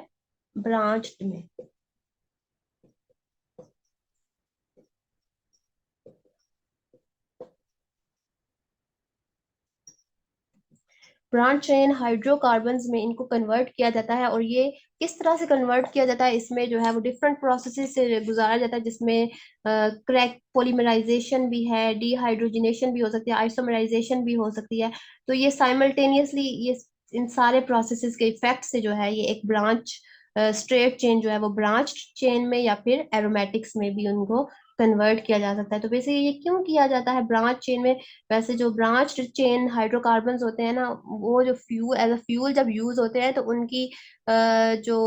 ब्रांच्ड में। ब्रांच चेन हाइड्रोकार्बन्स में इनको कन्वर्ट किया जाता है। और ये किस तरह से कन्वर्ट किया जाता है, इसमें जो है वो डिफरेंट प्रोसेसेस से गुजारा जाता है, जिसमें क्रैक पॉलीमराइजेशन भी है, डीहाइड्रोजनेशन भी हो सकती है, आइसोमराइजेशन भी हो सकती है। तो ये साइमल्टेनियसली ये इन सारे प्रोसेसेस के इफेक्ट से जो है ये एक ब्रांच स्ट्रेट चेन जो है वो ब्रांच चेन में या फिर एरोमेटिक्स में भी उनको कन्वर्ट किया जा सकता है। तो बेसिकली ये क्यों किया जाता है ब्रांच चेन में? वैसे जो ब्रांच चेन हाइड्रोकार्बन्स होते हैं ना, वो जो फ्यूल एज अ फ्यूल जब यूज होते हैं तो उनकी जो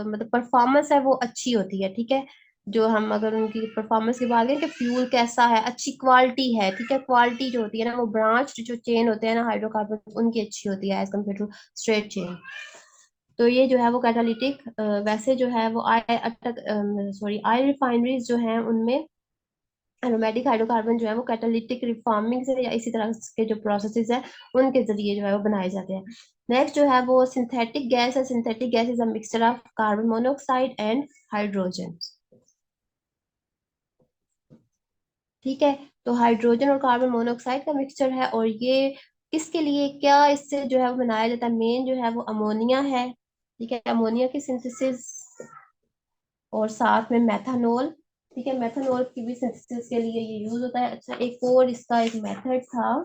मतलब परफॉर्मेंस है वो अच्छी होती है। ठीक है, जो हम अगर उनकी परफॉर्मेंस की बात करें कि फ्यूल कैसा है, अच्छी क्वालिटी है। ठीक है, क्वालिटी जो होती है ना वो ब्रांच जो चेन होते हैं ना हाइड्रोकार्बन, उनकी अच्छी होती है as compare to straight chain. तो ये जो है वो कैटालिटिक, वैसे जो है वो आई अटक सॉरी आई रिफाइनरीज जो है उनमें एरोमेटिक हाइड्रोकार्बन जो है वो कैटालिटिक रिफॉर्मिंग से या इसी तरह के जो प्रोसेसेस है उनके जरिए जो है वो बनाए जाते हैं। नेक्स्ट जो है वो सिंथेटिक गैस है। Synthetic gas is a mixture of carbon monoxide and hydrogen. ठीक है, तो हाइड्रोजन और कार्बन मोनोऑक्साइड का मिक्सचर है। और ये किसके लिए, क्या इससे जो है वो बनाया जाता है? मेन जो है वो अमोनिया है। ठीक है, अमोनिया की सिंथेसिस और साथ में मेथानॉल। ठीक है, मेथानॉल की भी सिंथेसिस के लिए ये यूज होता है। अच्छा, एक और इसका एक मेथड था,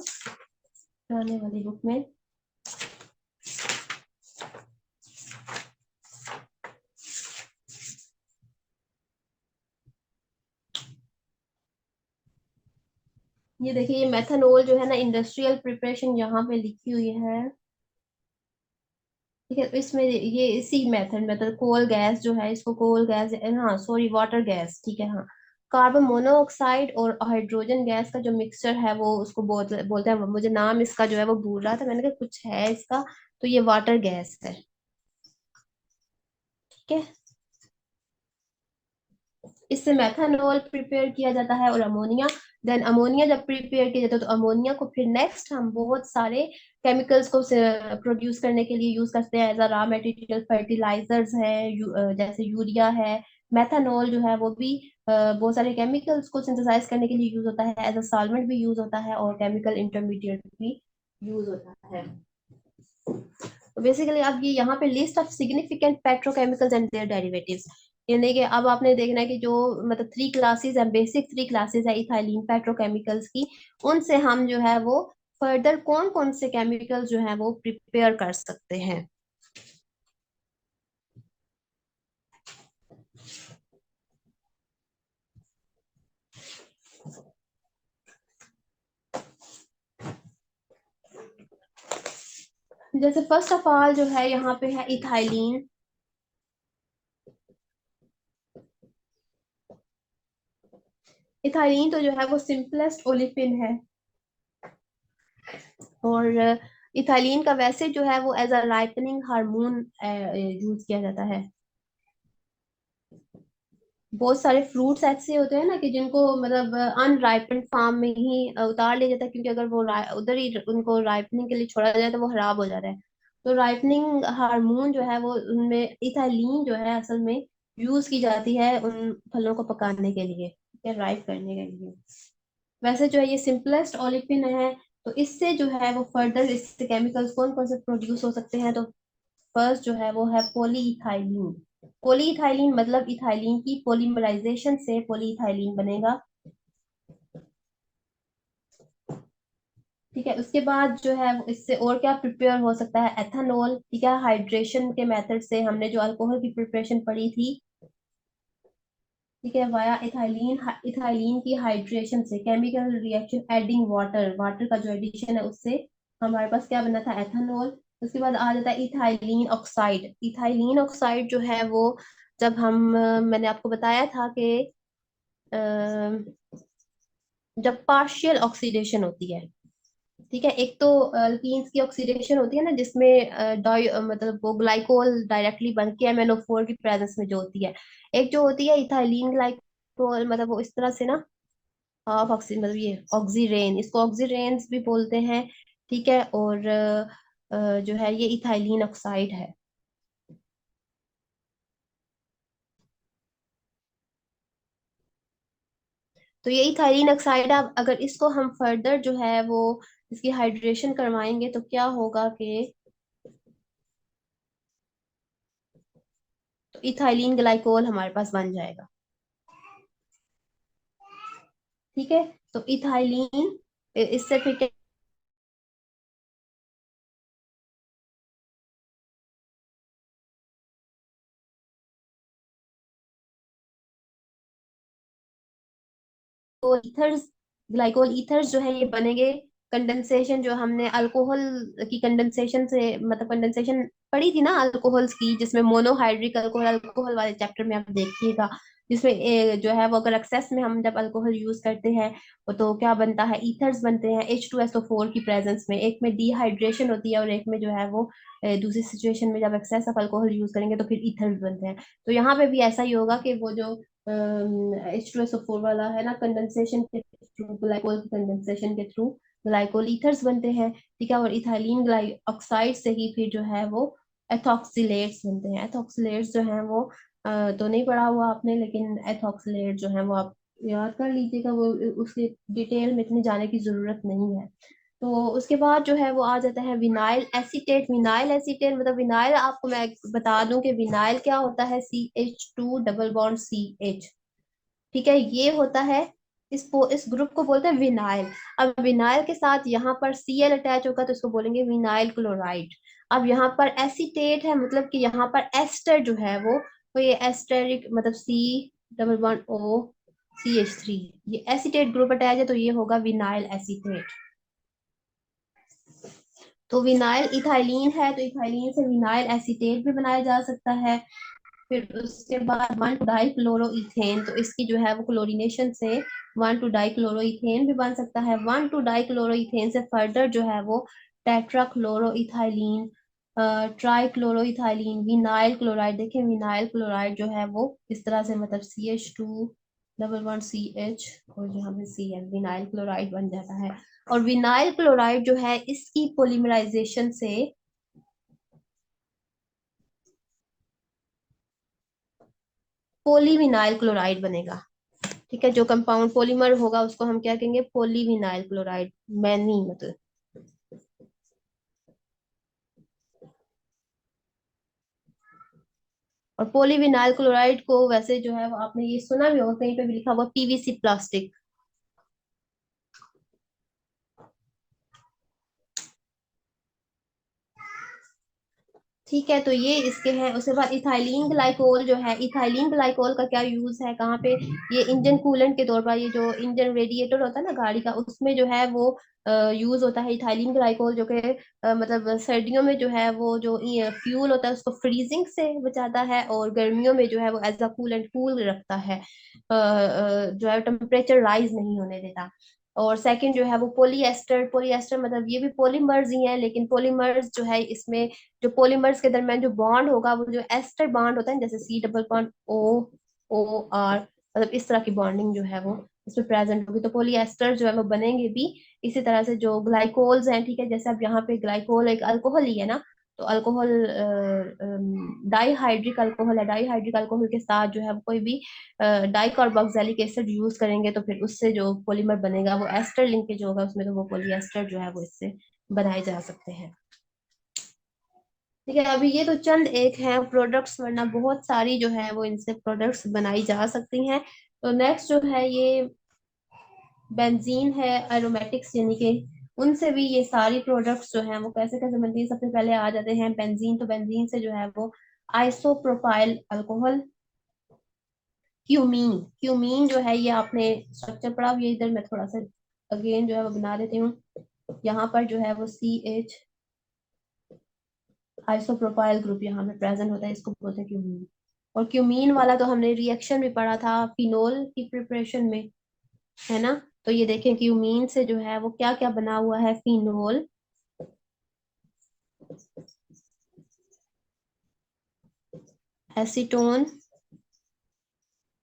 आने वाली बुक में। ये देखिए, ये मेथनॉल जो है ना, इंडस्ट्रियल प्रिपरेशन यहाँ पे लिखी हुई है। ठीक है, तो इसमें ये इसी मेथड मतलब कोल गैस जो है, इसको कोल गैस, हाँ सॉरी, वाटर गैस, ठीक है हाँ। कार्बन मोनोऑक्साइड और हाइड्रोजन गैस का जो मिक्सचर है वो उसको बोलते हैं, मुझे नाम इसका जो है वो भूल रहा था, मैंने कहा कुछ है इसका, तो ये वाटर गैस है। ठीक है, इससे मेथनॉल प्रिपेयर किया जाता है और अमोनिया। देन अमोनिया जब प्रिपेयर किया जाता है तो अमोनिया को फिर नेक्स्ट हम बहुत सारे केमिकल्स को प्रोड्यूस करने के लिए यूज करते हैं, as a raw material. Fertilizers है, जैसे यूरिया है। मेथनॉल जो है वो भी बहुत सारे केमिकल्स को सिंथेसाइज करने के लिए यूज होता है, एज अ सॉल्वेंट भी यूज होता है और केमिकल इंटरमीडिएट भी यूज होता है। तो बेसिकली अब ये यहाँ पे list of significant petrochemicals and their derivatives, यानी कि अब आपने देखना है कि जो मतलब थ्री क्लासेस है, बेसिक थ्री क्लासेस है इथाइलिन पेट्रोकेमिकल्स की, उनसे हम जो है वो फर्दर कौन कौन से केमिकल्स जो है वो प्रिपेयर कर सकते हैं। जैसे फर्स्ट ऑफ ऑल जो है यहाँ पे है इथाइलिन। इथाइलिन तो जो है वो सिंपलेस्ट ओलिफिन है, और इथाइलिन का वैसे जो है वो as a ripening hormone use किया जाता है। बहुत सारे फ्रूट्स ऐसे होते हैं ना कि जिनको मतलब अनराइपेंड फार्म में ही उतार लिया जाता है, क्योंकि अगर वो उधर ही उनको राइपनिंग के लिए छोड़ा जाए तो वो खराब हो जाता है। तो राइपनिंग हार्मोन जो है वो उनमें इथाइलिन जो है असल में यूज की जाती है उन फलों को पकाने के लिए या राइप करने के लिए। वैसे जो है ये सिंपलेस्ट ओलिफिन है। तो इससे जो है वो फर्दर इससे केमिकल्स कौन कौन से प्रोड्यूस हो सकते हैं, तो फर्स्ट जो है वो है पॉलीइथाइलिन। पॉलीइथाइलिन मतलब इथाइलिन की पॉलीमराइजेशन से पॉलीइथाइलिन बनेगा। ठीक है, उसके बाद जो है वो इससे और क्या प्रिपेयर हो सकता है, एथेनॉल। ठीक है, हाइड्रेशन के मेथड से हमने जो अल्कोहल की प्रिपरेशन पढ़ी थी। ठीक है, वाया इथाइलिन, इथाइलिन की हाइड्रेशन से chemical reaction adding water, water का जो एडिशन है उससे हमारे पास क्या बना था, एथेनॉल। उसके बाद आ जाता है इथाइलिन ऑक्साइड। इथाइलिन ऑक्साइड जो है वो जब हम मैंने आपको बताया था कि अ, जब पार्शियल ऑक्सीडेशन होती है। ठीक है, एक तो अल्कीन्स की ऑक्सीडेशन होती है ना, जिसमें मतलब वो ग्लाइकोल डायरेक्टली बन के MnO4 की प्रेजेंस में जो होती है। एक जो होती है इथाइलिन ग्लाइकोल, मतलब वो इस तरह से ना, हाफ ऑक्सी मतलब ये ऑक्सीरेन, इसको ऑक्सीरेन्स भी बोलते हैं। ठीक है, और जो है ये इथाइलिन ऑक्साइड है। तो ये इथाइलिन ऑक्साइड, अब अगर इसको हम फर्दर जो है वो इसकी हाइड्रेशन करवाएंगे तो क्या होगा कि तो इथाइलिन ग्लाइकोल हमारे पास बन जाएगा। ठीक है, तो इथाइलिन इससे फिर क्या, तो ईथर्स, ग्लाइकोल ईथर्स जो है ये बनेंगे। कंडेंसेशन जो हमने अल्कोहल की कंडेंसेशन से मतलब कंडेंसेशन पढ़ी थी ना अल्कोहल्स की, जिसमें मोनोहाइड्रिक अल्कोहल, अल्कोहल वाले चैप्टर में आप देखिएगा, जिसमें जो है वो अगर एक्सेस में हम जब अल्कोहल यूज करते हैं तो क्या बनता है, ईथर्स बनते हैं H2SO4 की प्रेजेंस में। एक में डिहाइड्रेशन होती है और एक में जो है वो दूसरी सिचुएशन में जब एक्सेस ऑफ अल्कोहल यूज करेंगे तो फिर ईथर्स बनते हैं। तो यहाँ पे भी ऐसा ही होगा कि वो जो H2SO4 वाला है ना, कंडेंसेशन के थ्रू, ग्लाइकोल कंडेंसेशन के थ्रू ग्लाइकोल ईथर्स बनते हैं। ठीक है, और इथाइलिन ग्लाई ऑक्साइड से ही फिर जो है वो एथॉक्सिलेट्स बनते हैं। एथॉक्सिलेट्स जो हैं वो तो नहीं पढ़ा हुआ आपने, लेकिन एथॉक्सिलेट जो है वो आप याद कर लीजिएगा, वो उसके डिटेल में इतने जाने की जरूरत नहीं है। तो उसके बाद जो है वो आ जाता है विनाइल एसीटेट। विनाइल एसीटेट मतलब विनाइल, आपको मैं बता दूं कि विनाइल क्या होता है, CH2 डबल बॉन्ड CH। ठीक है, ये होता है इस ग्रुप को बोलते हैं विनाइल। अब विनाइल के साथ यहाँ पर Cl अटैच होगा तो इसको बोलेंगे विनाइल क्लोराइड। अब यहाँ पर एसीटेट है, मतलब कि यहाँ पर एस्टर जो है वो, तो ये एस्टेरिक मतलब C++O CH3, ये एसीटेट ग्रुप अटैच है तो ये होगा विनाइल एसीटेट। तो विनाइल इथाइलिन है तो इथाइलिन से विनाइल एसीटेट भी बनाया जा सकता है। फिर उसके बाद 1,2-डाइक्लोरोइथेन, तो इसकी जो है वो क्लोरीनेशन से 1,2-डाइक्लोरोइथेन भी बन सकता है। 1,2-डाइक्लोरोइथेन से फर्दर जो है वो टेट्राक्लोरोइथाइलिन, ट्राइक्लोरोइथाइलिन, विनाइल क्लोराइड। देखें विनाइल क्लोराइड जो है वो इस तरह से, मतलब CH2 +1 CH और यहाँ पे Cl, विनाइल क्लोराइड बन जाता है। और विनाइल क्लोराइड जो है इसकी पोलीमराइजेशन से पोलीविनाइल क्लोराइड बनेगा। ठीक है, जो कंपाउंड पॉलीमर होगा उसको हम क्या कहेंगे, पोलीविनाइल क्लोराइड, मैनी मतलब। और पोलीविनाइल क्लोराइड को वैसे जो है वो आपने ये सुना भी होगा, कहीं पे भी लिखा हुआ PVC प्लास्टिक। ठीक है, तो ये इसके हैं। उसके बाद इथाइलिन ग्लाइकोल जो है, इथाइलिन ग्लाइकोल का क्या यूज है, कहाँ पे, ये इंजन कूलेंट के तौर पर, ये जो इंजन रेडिएटर होता है ना गाड़ी का, उसमें जो है वो यूज होता है इथाइलिन ग्लाइकोल, जो कि मतलब सर्दियों में जो है वो जो फ्यूल होता है उसको फ्रीजिंग से बचाता है, और गर्मियों में जो है वो एज अ कूलेंट कूल रखता है, जो है टेम्परेचर राइज नहीं होने देता। और सेकंड जो है वो पोलिएस्टर, पोलिएस्टर मतलब ये भी पॉलीमर्स ही है, लेकिन पॉलीमर्स जो है इसमें जो पॉलीमर्स के दरमियान जो बॉन्ड होगा वो जो एस्टर बॉन्ड होता है, जैसे C++O O R, मतलब इस तरह की बॉन्डिंग जो है वो इसमें प्रेजेंट होगी, तो पॉलीएस्टर जो है वो बनेंगे भी। इसी तरह से जो ग्लाइकोल्स हैं, ठीक है, जैसे अब यहाँ पे ग्लाइकोल एक अल्कोहल ही है ना, तो अल्कोहल डाईहाइड्रिक अल्कोहल है, डाईहाइड्रिक अल्कोहल के साथ जो है वो कोई भी डाइकार्बोक्सिलिक एसिड यूज करेंगे तो फिर उससे जो पॉलीमर बनेगा वो एस्टर लिंकेज होगा उसमें, तो वो पॉलीएस्टर जो है वो इससे बनाए जा सकते हैं। ठीक है, अभी ये तो चंद एक हैं प्रोडक्ट्स, वरना बहुत सारी जो है वो इनसे प्रोडक्ट्स बनाई जा सकती हैं। तो नेक्स्ट जो है ये बेंजीन है, एरोमेटिक्स यानी कि उनसे भी ये सारी प्रोडक्ट्स जो हैं वो कैसे कैसे बनती है। सबसे पहले आ जाते हैं बेंजीन, तो बेंजीन से जो है वो आइसोप्रोपाइल अल्कोहल, क्यूमीन, क्यूमीन जो है ये आपने स्ट्रक्चर पढ़ा हुआ है, इधर मैं थोड़ा सा अगेन जो है वो बना देती हूँ। यहाँ पर जो है वो CH आइसोप्रोपाइल ग्रुप यहाँ पे प्रेजेंट होता है, इसको बोलते हैं क्यूमीन। और क्यूमीन वाला तो हमने रिएक्शन भी पढ़ा था फिनोल की प्रिपरेशन में, है ना। तो ये देखें क्यूमीन से जो है वो क्या क्या बना हुआ है, फिनोल, एसीटोन।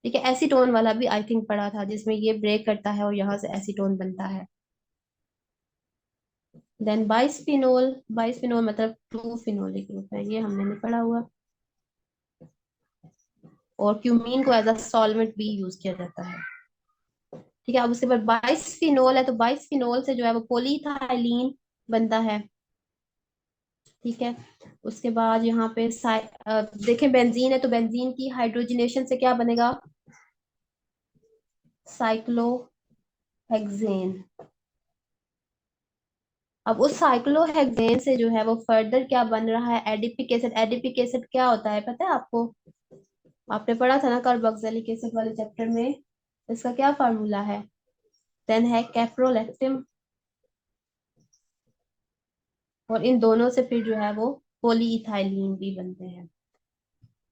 ठीक है, एसीटोन वाला भी आई थिंक पढ़ा था, जिसमें ये ब्रेक करता है और यहाँ से एसीटोन बनता है। देन बाइस्फिनोल, बाइस्फिनोल मतलब टू फिनोलिक ग्रुप है, ये हमने नहीं पढ़ा हुआ। और क्यूमीन को एज अ सॉल्वेंट भी यूज किया जाता है। ठीक है, अब उसके बाद बाइस्फिनोल है, तो बाइस्फिनोल से जो है वो पॉलीथाइलीन बनता है। ठीक है, उसके बाद यहाँ पे देखें बेंजीन है, तो बेंजीन की हाइड्रोजनेशन से क्या बनेगा, साइक्लोहेक्सेन। अब उस साइक्लोहेक्सेन से जो है वो फर्दर क्या बन रहा है, एडिपिक एसिड। एडिपिक एसिड क्या होता है पता है आपको, आपने पढ़ा था ना कार्बोक्सिलिक एसिड वाले चैप्टर में, इसका क्या फार्मूला है, देन है कैप्रोलैक्टिन। और इन दोनों से फिर जो है वो पॉलीइथाइलीन भी बनते हैं।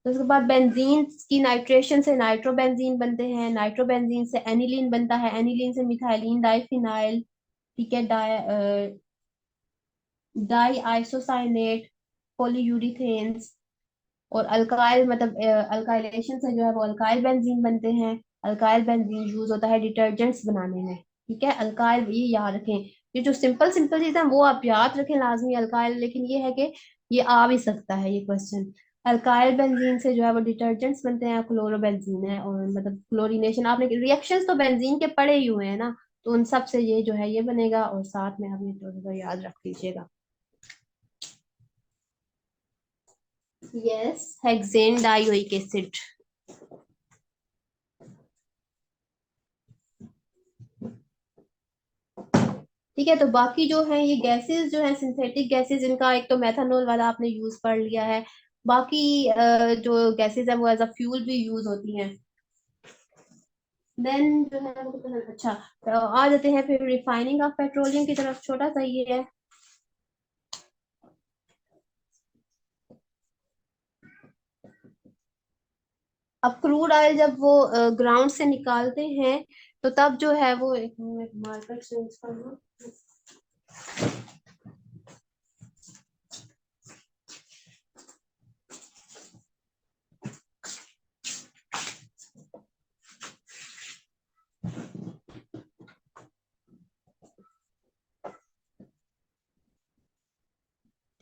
तो उसके बाद बेंजीन की नाइट्रेशन से नाइट्रोबेंजीन बनते हैं, नाइट्रोबेंजीन से एनिलीन बनता है, एनिलीन से मिथाइलीन डाइफिनाइल। ठीक है, डाई आइसोसाइनेट, पॉलीयूरिथेन्स। और अल्काइल मतलब अल्काइलेशन से जो है वो अल्काइल बेंजीन बनते हैं। अल्काइल बेंजीन यूज होता है डिटर्जेंट्स बनाने में। ठीक है, अल्काइल ये याद रखें, ये जो सिंपल सिंपल चीजें हैं वो आप याद रखें लाजमी अल्काइल, लेकिन ये है कि ये आ भी सकता है ये क्वेश्चन। अल्काइल बेंजीन से जो है वो डिटर्जेंट्स बनते हैं, क्लोरोबेंजीन है, और मतलब क्लोरीनेशन आपने रिएक्शंस तो बेंजीन के पढ़े ही हुए हैं ना, तो उन सब से ये जो है ये बनेगा, और साथ में हमें तो याद रख लीजिएगा। Yes, hexane dioic acid. ठीक है। तो बाकी जो है ये गैसेस जो है सिंथेटिक गैसेस, इनका एक तो मेथानॉल वाला आपने यूज पढ़ लिया है। बाकी जो गैसेस है वो एज अ फ्यूल भी यूज होती हैं। देन जो है अच्छा, तो आ जाते हैं फिर रिफाइनिंग ऑफ पेट्रोलियम की तरफ, छोटा सा ये है। अब क्रूड ऑयल जब वो ग्राउंड से निकालते हैं, तो तब जो है वो, एक मिनट मार्केट चेंज करना।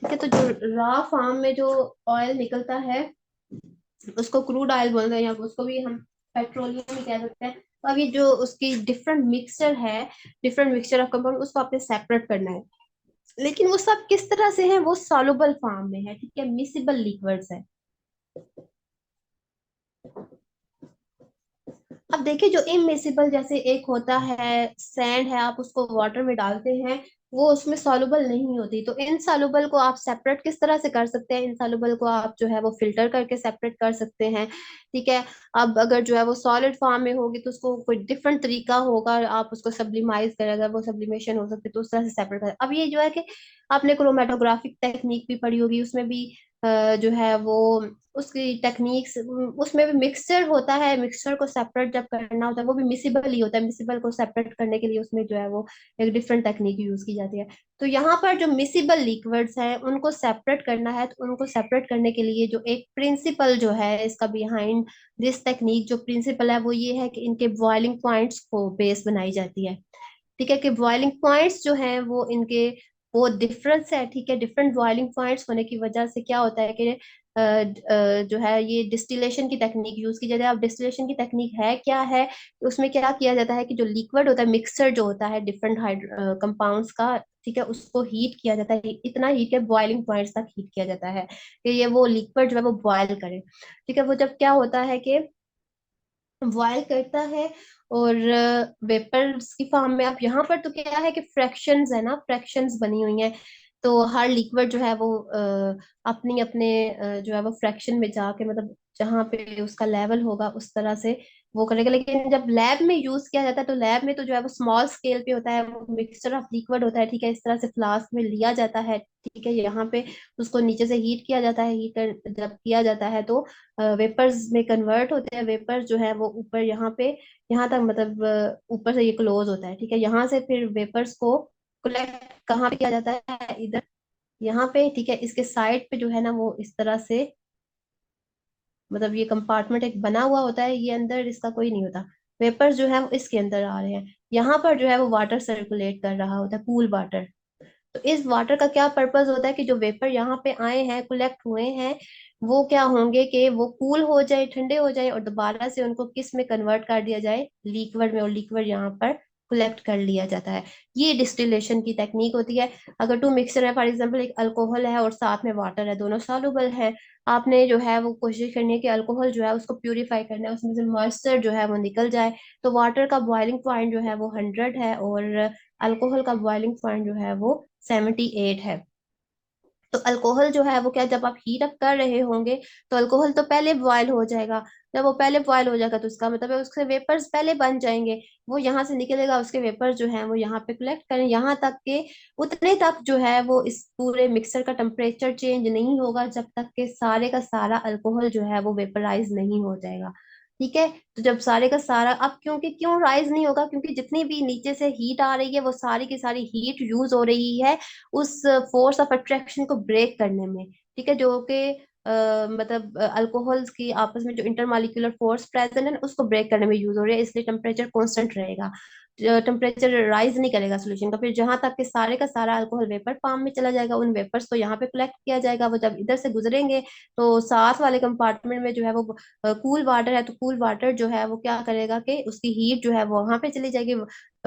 ठीक है। तो जो रॉ फार्म में जो ऑयल निकलता है उसको क्रूड ऑयल बोलते हैं, या उसको भी हम पेट्रोलियम ही कह सकते हैं। तो अब ये जो उसकी डिफरेंट मिक्सचर है, डिफरेंट मिक्सचर ऑफ कंपाउंड, उसको आपने सेपरेट करना है। लेकिन वो सब किस तरह से है, वो सॉल्युबल फॉर्म में है, ठीक है, मिसिबल लिक्विड्स है। अब देखिए जो इमिसिबल, जैसे एक होता है सैंड है, आप उसको वाटर में डालते हैं, वो उसमें सॉल्युबल नहीं होती। तो इनसॉल्युबल को आप सेपरेट किस तरह से कर सकते हैं, इनसॉल्युबल को आप जो है वो फिल्टर करके सेपरेट कर सकते हैं। ठीक है। अब अगर जो है वो सॉलिड फॉर्म में होगी तो उसको कोई डिफरेंट तरीका होगा, आप उसको सब्लिमाइज करेगा, वो सब्लिमेशन हो सकती है, तो उस तरह से सेपरेट कर। अब ये जो है कि आपने क्रोमेटोग्राफिक टेक्निक भी पढ़ी होगी, उसमें भी जो है वो उसकी टेक्निक्स, उसमें भी मिक्सचर होता है, मिक्सचर को सेपरेट जब करना होता है वो भी मिसिबल ही होता है। मिसिबल को सेपरेट करने के लिए उसमें जो है वो एक डिफरेंट टेक्निक यूज की जाती है। तो यहाँ पर जो मिसिबल लिक्विड्स है उनको सेपरेट करना है, तो उनको सेपरेट करने के लिए जो एक प्रिंसिपल जो है इसका बिहाइंड दिस टेक्निक, जो प्रिंसिपल है वो ये है कि इनके बॉइलिंग पॉइंट्स को बेस बनाई जाती है। ठीक है। कि बॉइलिंग पॉइंट्स जो हैं वो इनके वो डिफरेंस है। ठीक है। डिफरेंट बॉइलिंग पॉइंट्स होने की वजह से क्या होता है कि जो है ये डिस्टिलेशन की टेक्निक यूज की जाती है। अब डिस्टिलेशन की टेक्निक है क्या है, तो उसमें क्या किया जाता है कि जो लिक्विड होता है, मिक्सचर जो होता है डिफरेंट कंपाउंड्स का, ठीक है, उसको हीट किया जाता है, इतना हीट के बॉइलिंग पॉइंट्स तक हीट किया जाता है कि ये वो लिक्विड जो है वो बॉयल करे। ठीक है। वो जब क्या होता है कि बॉयल करता है और वेपर्स की फॉर्म में, अब यहाँ पर तो क्या है कि फ्रैक्शंस है ना, फ्रैक्शंस बनी हुई हैं। तो हर लिक्विड जो है वो अपनी अपने जो है वो फ्रैक्शन में जाके, मतलब जहाँ पे उसका लेवल होगा उस तरह से वो करेगा। लेकिन जब लैब में यूज किया जाता है, तो लैब में तो जो है वो स्मॉल स्केल पे होता है, वो मिक्सचर ऑफ लिक्विड होता है। ठीक है। इस तरह से फ्लास्क में लिया जाता है। ठीक है। यहाँ पे उसको नीचे से हीट किया जाता है, हीट जब किया जाता है तो वेपर्स में कन्वर्ट होते हैं। वेपर जो है वो ऊपर यहाँ पे, यहाँ तक, मतलब ऊपर से ये क्लोज होता है। ठीक है। यहाँ से फिर वेपर्स को कलेक्ट कहाँ पे किया जाता है, इधर, यहाँ पे। ठीक है। इसके साइड पे जो है ना वो इस तरह से, मतलब ये कंपार्टमेंट एक बना हुआ होता है, ये अंदर इसका कोई नहीं होता। वेपर्स जो है वो इसके अंदर आ रहे हैं। यहाँ पर जो है वो वाटर सर्कुलेट कर रहा होता है, कूल वाटर। तो इस वाटर का क्या पर्पस होता है कि जो वेपर यहाँ पे आए हैं, कलेक्ट हुए हैं, वो क्या होंगे कि वो कूल हो जाए, ठंडे हो जाए, और दोबारा से उनको किस में कन्वर्ट कर दिया जाए, लिक्विड में, और लिक्विड यहाँ पर कलेक्ट कर लिया जाता है। ये डिस्टिलेशन की टेक्निक होती है। अगर टू मिक्सर है, फॉर एग्जांपल एक अल्कोहल है और साथ में वाटर है, दोनों सॉल्युबल है, आपने जो है वो कोशिश करनी है कि अल्कोहल जो है उसको प्यूरिफाई करना है, उसमें से मॉइस्चर जो है वो निकल जाए। तो वाटर का बॉइलिंग पॉइंट जो है वो 100 है, और अल्कोहल का बॉइलिंग पॉइंट जो है वो 78 है। तो अल्कोहल जो है वो क्या, जब आप हीट अप कर रहे होंगे तो अल्कोहल तो पहले बॉयल हो जाएगा। जब वो पहले बॉयल हो जाएगा तो उसका मतलब है उसके वेपर्स पहले बन जाएंगे, वो यहाँ से निकलेगा, उसके वेपर्स जो है वो यहाँ पे कलेक्ट करें, यहाँ तक के उतने तक जो है वो इस पूरे मिक्सर का टेम्परेचर चेंज नहीं होगा जब तक के सारे का सारा अल्कोहल जो है वो वेपराइज नहीं हो जाएगा। ठीक है। तो जब सारे का सारा, अब क्योंकि क्यों राइज नहीं होगा, क्योंकि जितनी भी नीचे से हीट आ रही है वो सारी की सारी हीट यूज हो रही है उस फोर्स ऑफ अट्रैक्शन को ब्रेक करने में। ठीक है। जो कि मतलब अल्कोहल्स की आपस में जो इंटरमॉलिक्यूलर फोर्स प्रेजेंट है उसको ब्रेक करने में यूज हो रही है, इसलिए टेम्परेचर कांस्टेंट रहेगा। टेम्परेचर राइज नहीं करेगा सोल्यूशन का। फिर जहां तक कि सारे का सारा अल्कोहल वेपर फॉर्म में चला जाएगा, उन वेपर्स को यहाँ पे कलेक्ट किया जाएगा। वो जब इधर से गुजरेंगे तो साथ वाले कंपार्टमेंट में जो है वो कूल वाटर है, तो कूल वाटर जो है वो क्या करेगा कि उसकी हीट जो है वो वहां पे चली जाएगी,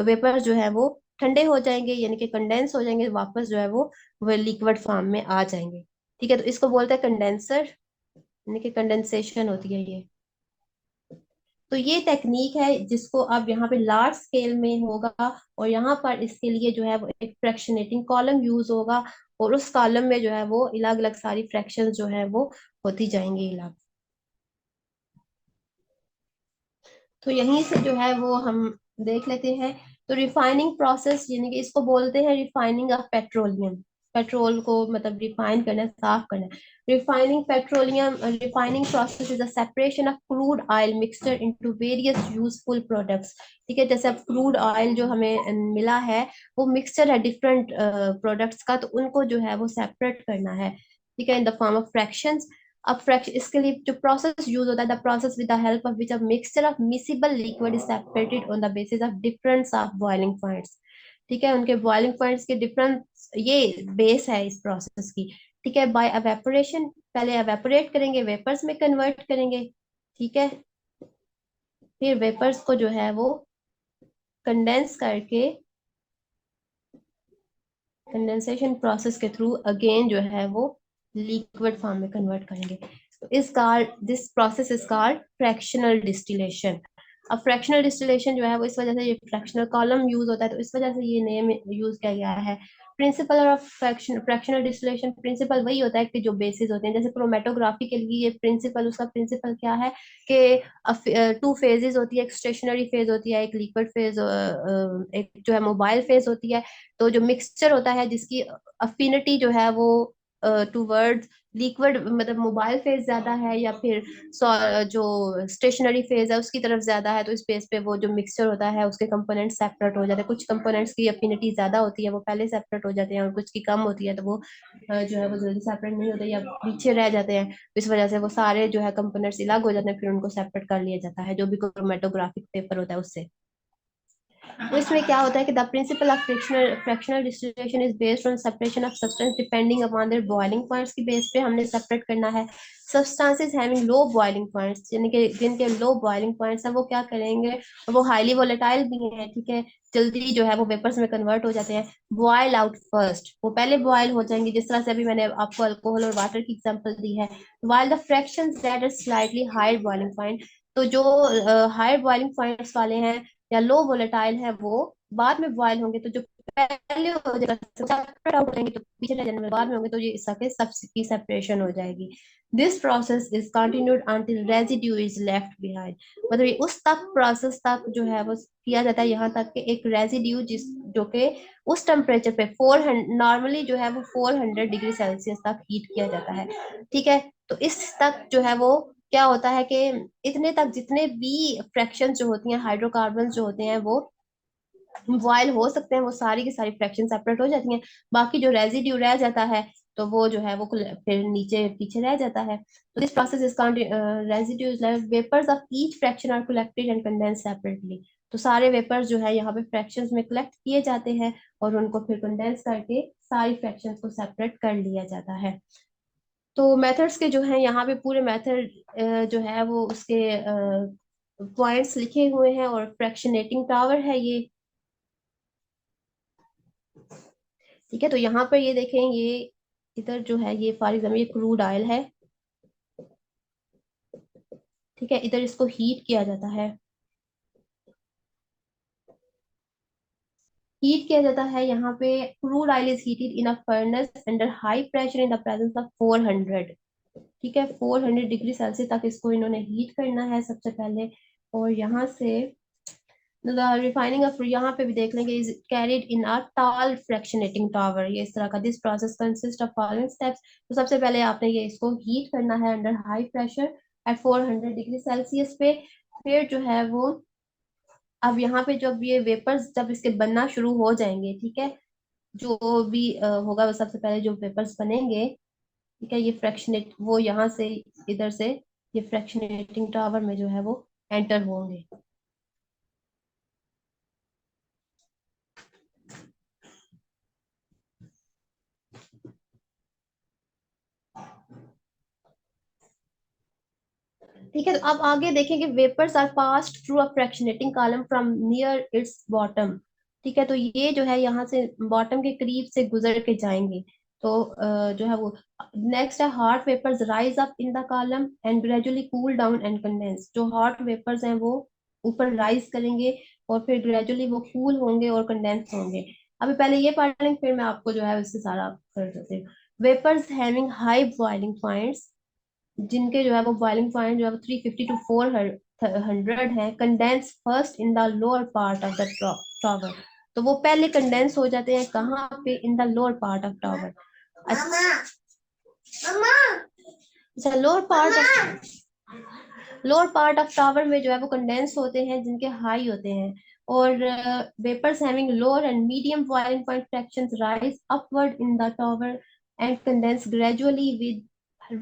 वेपर जो है वो ठंडे हो जाएंगे, यानी कि कंडेंस हो जाएंगे, वापस जो है वो लिक्विड फॉर्म में आ जाएंगे। ठीक है। तो इसको बोलते हैं कंडेंसर, यानी कि कंडेंसेशन होती है ये। तो ये टेक्निक है जिसको अब यहाँ पे लार्ज स्केल में होगा, और यहाँ पर इसके लिए जो है वो एक फ्रैक्शनेटिंग कॉलम यूज होगा, और उस कॉलम में जो है वो अलग अलग सारी फ्रैक्शंस जो है वो होती जाएंगी अलग। तो यहीं से जो है वो हम देख लेते हैं। तो रिफाइनिंग प्रोसेस यानी कि इसको बोलते हैं रिफाइनिंग ऑफ पेट्रोलियम। पेट्रोल को मतलब रिफाइन करना, साफ करना। Refining petroleum, refining process is the separation of crude oil mixture into various useful products. ठीक है, जैसे अब क्रूड ऑयल जो हमें मिला है, वो मिक्सचर है डिफरेंट प्रोडक्ट्स का, तो उनको जो है वो सेपरेट करना है, ठीक है, in the form of fractions. अब फ्रैक्शन, इसके लिए जो प्रोसेस यूज होता है, the process with the help of which a mixture of miscible liquid is separated on the basis of difference of boiling points. ठीक है, उनके बॉइलिंग पॉइंट्स के डिफरेंस, ये बेस है इस प्रोसेस की। ठीक है, बाय एवेपोरेशन, पहले एवेपोरेट करेंगे, वेपर्स में कन्वर्ट करेंगे। ठीक है, फिर वेपर्स को जो है वो कंडेंस करके कंडेंसेशन प्रोसेस के थ्रू अगेन जो है वो लिक्विड फॉर्म में कन्वर्ट करेंगे। तो इस car this process is called fractional distillation. अब फ्रैक्शनल डिस्टिलेशन जो है वो इस वजह से, ये फ्रैक्शनल कॉलम यूज होता है तो इस वजह से ये नेम यूज किया गया है। Principle of fractional distillation, principle वही होता है कि जो बेसिस होते हैं, जैसे क्रोमेटोग्राफी के लिए ये प्रिंसिपल, उसका प्रिंसिपल क्या है कि टू फेजेस होती है, एक स्टेशनरी फेज होती है, एक लिक्विड फेज, एक जो है मोबाइल फेज होती है। तो जो मिक्सचर होता है जिसकी अफिनिटी जो है वो टूवर्ड्स लिक्विड मतलब मोबाइल फेज ज्यादा है, या फिर जो स्टेशनरी फेज है उसकी तरफ ज्यादा है, तो इस बेस पे वो जो मिक्सचर होता है उसके कंपोनेंट सेपरेट हो जाते हैं। कुछ कंपोनेंट्स की अफिनिटी ज्यादा होती है, वो पहले सेपरेट हो जाते हैं, और कुछ की कम होती है तो वो जो है वो जल्दी सेपरेट नहीं होते या पीछे रह जाते हैं। इस वजह से वो सारे जो है कंपोनेंट्स अलग हो जाते हैं, फिर उनको सेपरेट कर लिया जाता है जो भी क्रोमेटोग्राफिक पेपर होता है उससे। तो इसमें क्या होता है कि the principal of fractional distillation is based on separation of substance depending upon their boiling points की बेस पे हमने सेपरेट करना है। Substances having low boiling points, यानी कि जिनके लो बॉइलिंग पॉइंट्स है, वो क्या करेंगे, वो हाईली वोलेटाइल भी हैं, ठीक है, जल्दी जो है वो वेपर्स में कन्वर्ट हो जाते हैं। बॉयल आउट फर्स्ट, वो पहले बॉयल हो जाएंगे, जिस तरह से अभी मैंने आपको अल्कोहल और वाटर की एग्जांपल दी है। while the fractions that are slightly higher boiling point, तो जो हायर बॉइलिंग पॉइंट्स वाले हैं या लो वोलेटाइल है, वो बाद में बॉयल होंगे, तो जो पहले हो जाएगा सेपरेट आउट होंगे, तो पीछे रह जाने में बाद में होंगे, तो ये इसके सबकी सेपरेशन हो जाएगी। This process is continued until residue is left behind. मतलब ये उस तक प्रोसेस तक जो है वो किया जाता है, यहाँ तक कि एक रेजिड्यू जिस जो कि उस टेम्परेचर पे 400 नॉर्मली जो है वो 400 डिग्री सेल्सियस तक हीट किया जाता है। ठीक है, तो इस तक जो है वो क्या होता है कि इतने तक जितने भी फ्रैक्शन जो होती हैं, हाइड्रोकार्बन जो होते हैं, वो बॉयल हो सकते हैं, वो सारी की सारी फ्रैक्शन सेपरेट हो जाती हैं। बाकी जो रेजिड्यू रह जाता है, तो वो जो है वो फिर नीचे पीछे रह जाता है। तो this process is residues vapours of each fraction are collected and condense separately. तो सारे वेपर्स जो है यहाँ पे फ्रैक्शंस में कलेक्ट किए जाते हैं, और उनको फिर कंडेंस करके सारी फ्रैक्शंस को सेपरेट कर लिया जाता है। तो मेथड्स के जो है यहाँ पे पूरे मेथड जो है वो उसके पॉइंट्स लिखे हुए हैं, और फ्रैक्शनेटिंग टावर है ये। ठीक है, तो यहाँ पर ये देखें, ये इधर जो है ये फॉर एग्जाम्पल ये क्रूड ऑयल है। ठीक है, इधर इसको हीट किया जाता है। हीट किया जाता है यहाँ पे, crude oil is heated in a furnace under high pressure in the presence of 400। ठीक है, 400 डिग्री सेल्सियस तक इसको इन्होंने हीट करना है सबसे पहले। और यहाँ से रिफाइनिंग ऑफ, यहाँ पे भी देख लेंगे, is carried in a tall fractionating tower, ये इस तरह का। This process consist of following steps. तो सबसे पहले आपने ये इसको हीट करना है under high pressure at 400 degree Celsius पे। फिर जो है वो, अब यहाँ पे जब ये वेपर्स जब इसके बनना शुरू हो जाएंगे, ठीक है, जो भी होगा वो सबसे पहले जो वेपर्स बनेंगे, ठीक है, ये फ्रैक्शनेट वो यहाँ से इधर से ये फ्रैक्शनेटिंग टावर में जो है वो एंटर होंगे। ठीक है, तो अब आगे देखेंगे, vapours are passed through a fractionating column from near its bottom. ठीक है, तो ये जो है यहाँ से बॉटम के करीब से गुजर के जाएंगे। तो जो है वो नेक्स्ट है hot vapours rise up in the column and gradually cool down and condense. जो हॉट वेपर्स हैं वो ऊपर राइज करेंगे और फिर ग्रेजुअली वो कूल होंगे और कंडेंस होंगे। अभी पहले ये पढ़ लेंगे फिर मैं आपको जो है उससे सारा कर देती हूँ। Vapours having high boiling points, जिनके जो है वो बॉइलिंग पॉइंट जो है वो 350 to 400 है, condense first in the lower part of the tower. तो वो पहले कंडेंस हो जाते हैं कहाँ पे, in the lower part of tower. अच्छा, लोअर पार्ट ऑफ टावर में जो है वो कंडेंस होते हैं जिनके हाई होते हैं। और vapours having lower and medium boiling point fractions rise upward in the tower and condense gradually with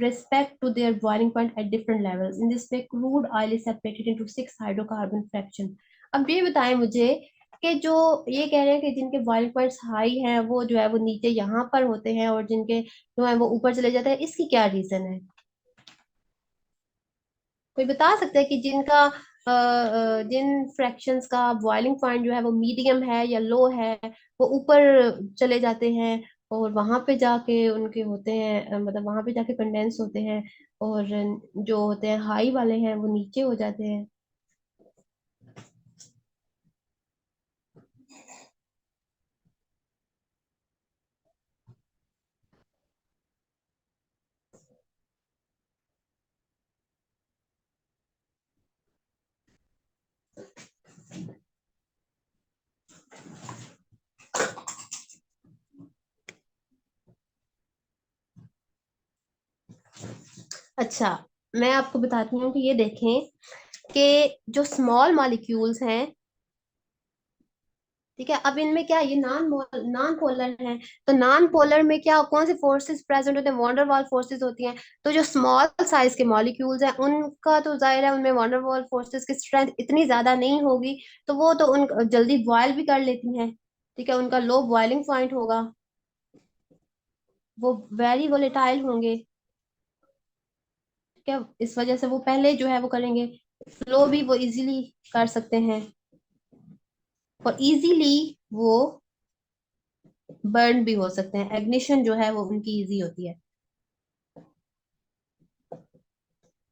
respect to their boiling point at different levels. In this way, crude oil is separated into six hydrocarbon fractions. अब ये बताएं मुझे कि जो ये कह रहे हैं कि जिनके बॉइलिंग पॉइंट्स हाई हैं वो जो है वो नीचे यहाँ पर होते हैं और जिनके जो है वो ऊपर चले जाते हैं, इसकी क्या रीजन है? कोई बता सकता है कि जिन फ्रैक्शंस का बॉइलिंग पॉइंट जो है वो मीडियम है या लो है, वो ऊपर चले जाते हैं और वहां पे जाके उनके होते हैं, मतलब वहां पे जाके कंडेंस होते हैं, और जो होते हैं हाई वाले हैं वो नीचे हो जाते हैं। अच्छा, मैं आपको बताती हूँ कि ये देखें कि जो स्मॉल मॉलिक्यूल्स हैं, ठीक है, अब इनमें क्या, ये नॉन पोलर है। तो नॉन पोलर में क्या, कौन से फोर्सेस प्रेजेंट होते हैं? वॉन्डर वॉल फोर्सेस होती हैं। तो जो स्मॉल साइज के मॉलिक्यूल्स हैं उनका तो जाहिर है उनमें वॉन्डर वॉल फोर्सेस की स्ट्रेंथ इतनी ज्यादा नहीं होगी, तो वो तो उन जल्दी बॉयल भी कर लेती हैं। ठीक है, उनका लो बॉइलिंग पॉइंट होगा, वो वेरी वोलेटाइल होंगे। ठीक है, इस वजह से वो पहले जो है वो करेंगे, फ्लो भी वो इजीली कर सकते हैं और इजीली वो बर्न भी हो सकते हैं। एग्निशन जो है वो उनकी इजी होती है।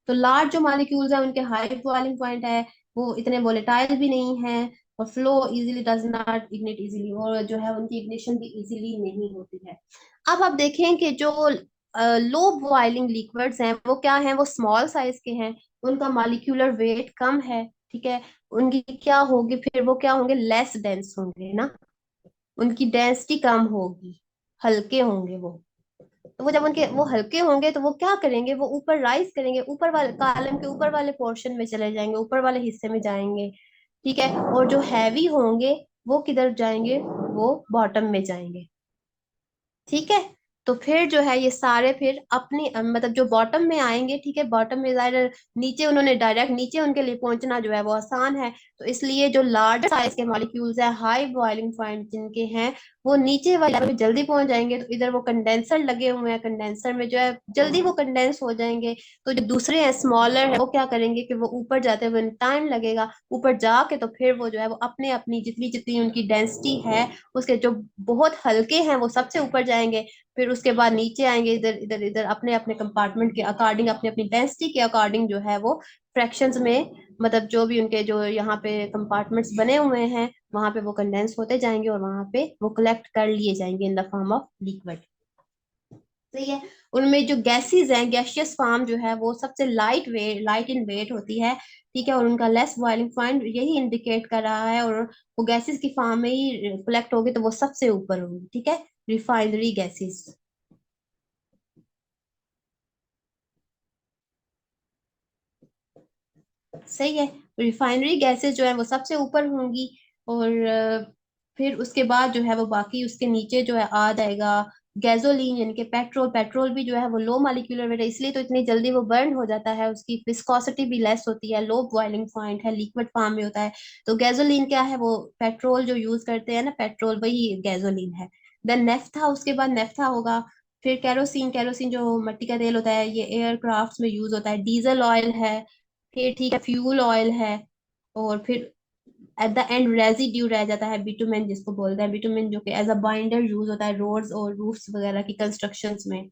तो लार्ज जो मॉलिक्यूल्स हैं उनके हाई बॉइलिंग पॉइंट है, वो इतने वोलेटाइल भी नहीं है, और flow easily does not ignite easily, और जो है उनकी इग्निशन भी इजीली नहीं होती है। अब आप देखें कि जो लो बॉइलिंग लिक्विड्स हैं वो क्या हैं, वो स्मॉल साइज के हैं, उनका मॉलिक्यूलर वेट कम है। ठीक है, उनकी क्या होगी फिर, वो क्या होंगे, लेस डेंस होंगे ना, उनकी डेंसिटी कम होगी, हल्के होंगे वो। तो वो जब उनके वो हल्के होंगे तो वो क्या करेंगे, वो ऊपर राइज करेंगे, ऊपर वाले कॉलम के ऊपर वाले पोर्शन में चले जाएंगे, ऊपर वाले हिस्से में जाएंगे। ठीक है, और जो हैवी होंगे वो किधर जाएंगे, वो बॉटम में जाएंगे। ठीक है, तो फिर जो है ये सारे फिर अपनी मतलब जो बॉटम में आएंगे, ठीक है, बॉटम में जाए, नीचे उन्होंने डायरेक्ट नीचे उनके लिए पहुंचना जो है वो आसान है। तो इसलिए जो लार्ज साइज के मॉलिक्यूल्स है, हाई बॉइलिंग पॉइंट जिनके हैं, वो नीचे वाले level पे जल्दी पहुंच जाएंगे। तो इधर वो कंडेंसर लगे हुए हैं, कंडेंसर में जो है जल्दी वो कंडेंस हो जाएंगे। तो जो दूसरे हैं स्मॉलर है वो क्या करेंगे कि वो ऊपर जाते हुए टाइम लगेगा, ऊपर जाके तो फिर वो जो है वो अपने अपनी जितनी जितनी उनकी डेंसिटी है, उसके जो बहुत हल्के हैं वो सबसे ऊपर जाएंगे। फिर उसके बाद नीचे आएंगे, इधर इधर इधर अपने अपने कंपार्टमेंट के अकॉर्डिंग, अपनी अपनी डेंसिटी के अकॉर्डिंग जो है वो फ्रैक्शंस में, मतलब जो भी उनके जो यहाँ पे कंपार्टमेंट्स बने हुए हैं वहां पे वो कंडेंस होते जाएंगे और वहां पे वो कलेक्ट कर लिए जाएंगे in the form of liquid. सही है, उनमें जो गैसेस हैं, गैसियस फॉर्म जो है वो सबसे लाइट इन वेट होती है। ठीक है, और उनका लेस बॉइलिंग पॉइंट यही इंडिकेट कर रहा है, और वो गैसेस की फॉर्म में ही कलेक्ट होगी तो वो सबसे ऊपर होगी। ठीक है, रिफाइनरी गैसेस। सही है, रिफाइनरी गैसेस जो है वो सबसे ऊपर होंगी, और फिर उसके बाद जो है वो बाकी उसके नीचे जो है आ जाएगा गैसोलीन, यानी कि पेट्रोल। पेट्रोल भी जो है वो लो मॉलिक्यूलर वेट है, इसलिए तो इतनी जल्दी वो बर्न हो जाता है, उसकी विस्कोसिटी भी लेस होती है, लो बॉइलिंग पॉइंट है, लिक्विड फॉर्म में होता है। तो गैसोलीन क्या है, वो पेट्रोल जो यूज करते हैं ना, पेट्रोल वही गैसोलीन है। देन नेफ्था, उसके बाद नेफ्था होगा। फिर केरोसिन, केरोसिन जो मिट्टी का तेल होता है, ये एयरक्राफ्ट में यूज होता है। डीजल ऑयल है, फिर ठीक है फ्यूल ऑयल है, और फिर एट द एंड रेजिड्यू रह जाता है बिटुमेन, जिसको बोलते हैं बिटुमेन, जो कि एज अ बाइंडर यूज होता है रोड्स और रूफ्स वगैरह की कंस्ट्रक्शंस में।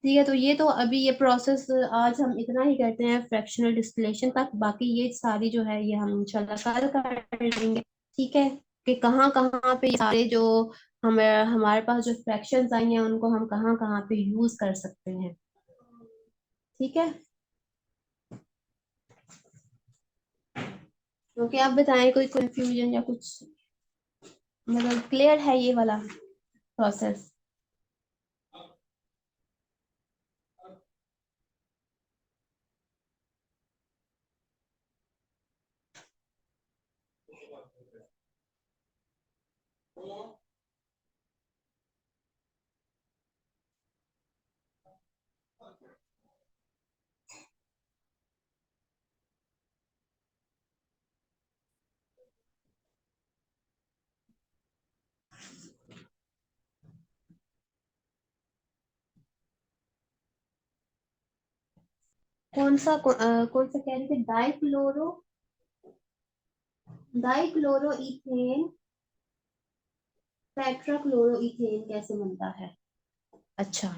ठीक है, तो ये तो अभी ये प्रोसेस आज हम इतना ही करते हैं फ्रैक्शनल डिस्टिलेशन तक, बाकी ये सारी जो है ये हम इंशाल्लाह कल कर लेंगे। ठीक है, कि कहाँ कहाँ पे ये सारे जो हमें हमारे पास जो फ्रैक्शंस आई हैं उनको हम कहाँ कहाँ पे यूज कर सकते हैं। ठीक है, क्योंकि आप बताएं कोई कंफ्यूजन या कुछ, मतलब क्लियर है ये वाला प्रोसेस? कौन सा कह रहे थे? डाइक्लोरो इथेन टेट्राक्लोरो इथेन कैसे बनता है? अच्छा,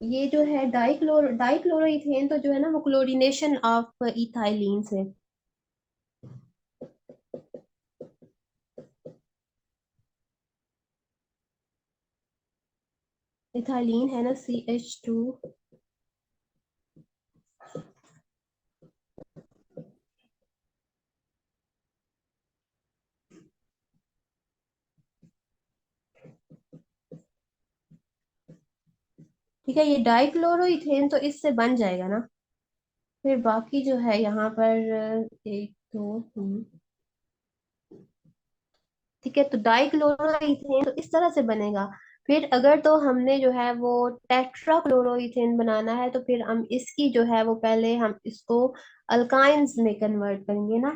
ये जो है डाइक्लोरो इथेन तो जो है ना वो क्लोरीनेशन ऑफ इथाइलिन से। इथाइलिन है ना, CH2। ठीक है, ये डाइक्लोरो इथेन तो इससे बन जाएगा ना। फिर बाकी जो है यहाँ पर एक दो ठीक है, तो डाइक्लोरोइथेन तो इस तरह से बनेगा। फिर अगर तो हमने जो है वो टेट्राक्लोरोइथेन बनाना है, तो फिर हम इसकी जो है वो पहले हम इसको अल्काइंस में कन्वर्ट करेंगे ना।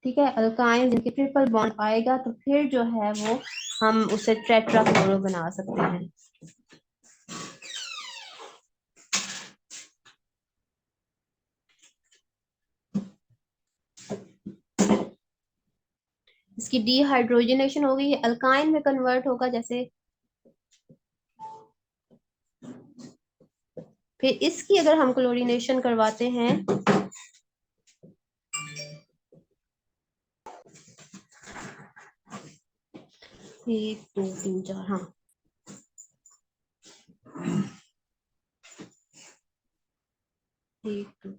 ठीक है, अल्काइंस इनके ट्रिपल बॉन्ड आएगा तो फिर जो है वो हम उसे टेट्राक्लोरो बना सकते हैं। इसकी डीहाइड्रोजनेशन होगी, ये अल्काइन में कन्वर्ट होगा जैसे। फिर इसकी अगर हम क्लोरीनेशन करवाते हैं, 1 2 3 4, हाँ। एक दो,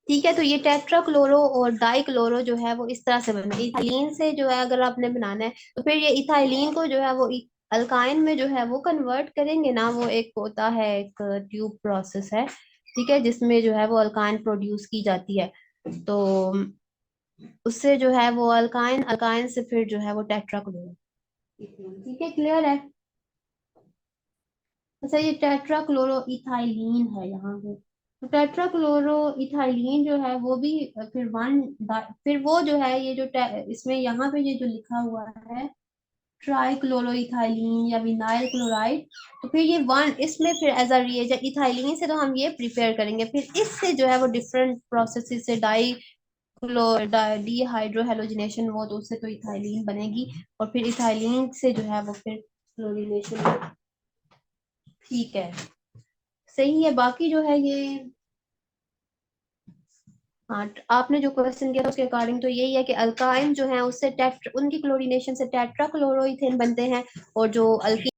ठीक है, तो ये टेट्राक्लोरो और डाइक्लोरो जो है वो इस तरह से बना, इथाइलीन से जो है अगर आपने बनाना है तो फिर ये इथाइलीन को जो है वो अल्काइन में जो है वो कन्वर्ट करेंगे ना। वो एक होता है, एक ट्यूब प्रोसेस है, ठीक है, जिसमें जो है वो अल्काइन प्रोड्यूस की जाती है। तो उससे जो है वो अल्काइन अल्काइन से फिर जो है वो टेट्राक्लोरो। ठीक है, क्लियर है? अच्छा, ये टेट्राक्लोरो इथाइलीन है यहाँ पे। तो टेट्राक्लोरो इथाइलीन जो है वो भी फिर फिर वो जो है ये जो इसमें यहाँ पे ये जो लिखा हुआ है ट्राइक्लोरो इथाइलीन या विनाइल क्लोराइड, तो फिर ये वन इसमें फिर एज अ रिएजेंट इथाइलीन से तो हम ये प्रिपेयर करेंगे, फिर इससे जो है वो डिफरेंट प्रोसेस से डीहाइड्रोहेलोजिनेशन वो, तो उससे तो इथाइलीन बनेगी, और फिर इथाइलीन से जो है वो फिर क्लोरीनेशन। ठीक है, सही है, बाकी जो है ये। हाँ, आपने जो क्वेश्चन किया था उसके अकॉर्डिंग तो यही है कि अल्काइन जो है उससे टेट्रा उनकी क्लोरीनेशन से टेट्रा क्लोरोइथेन बनते हैं, और जो अल्की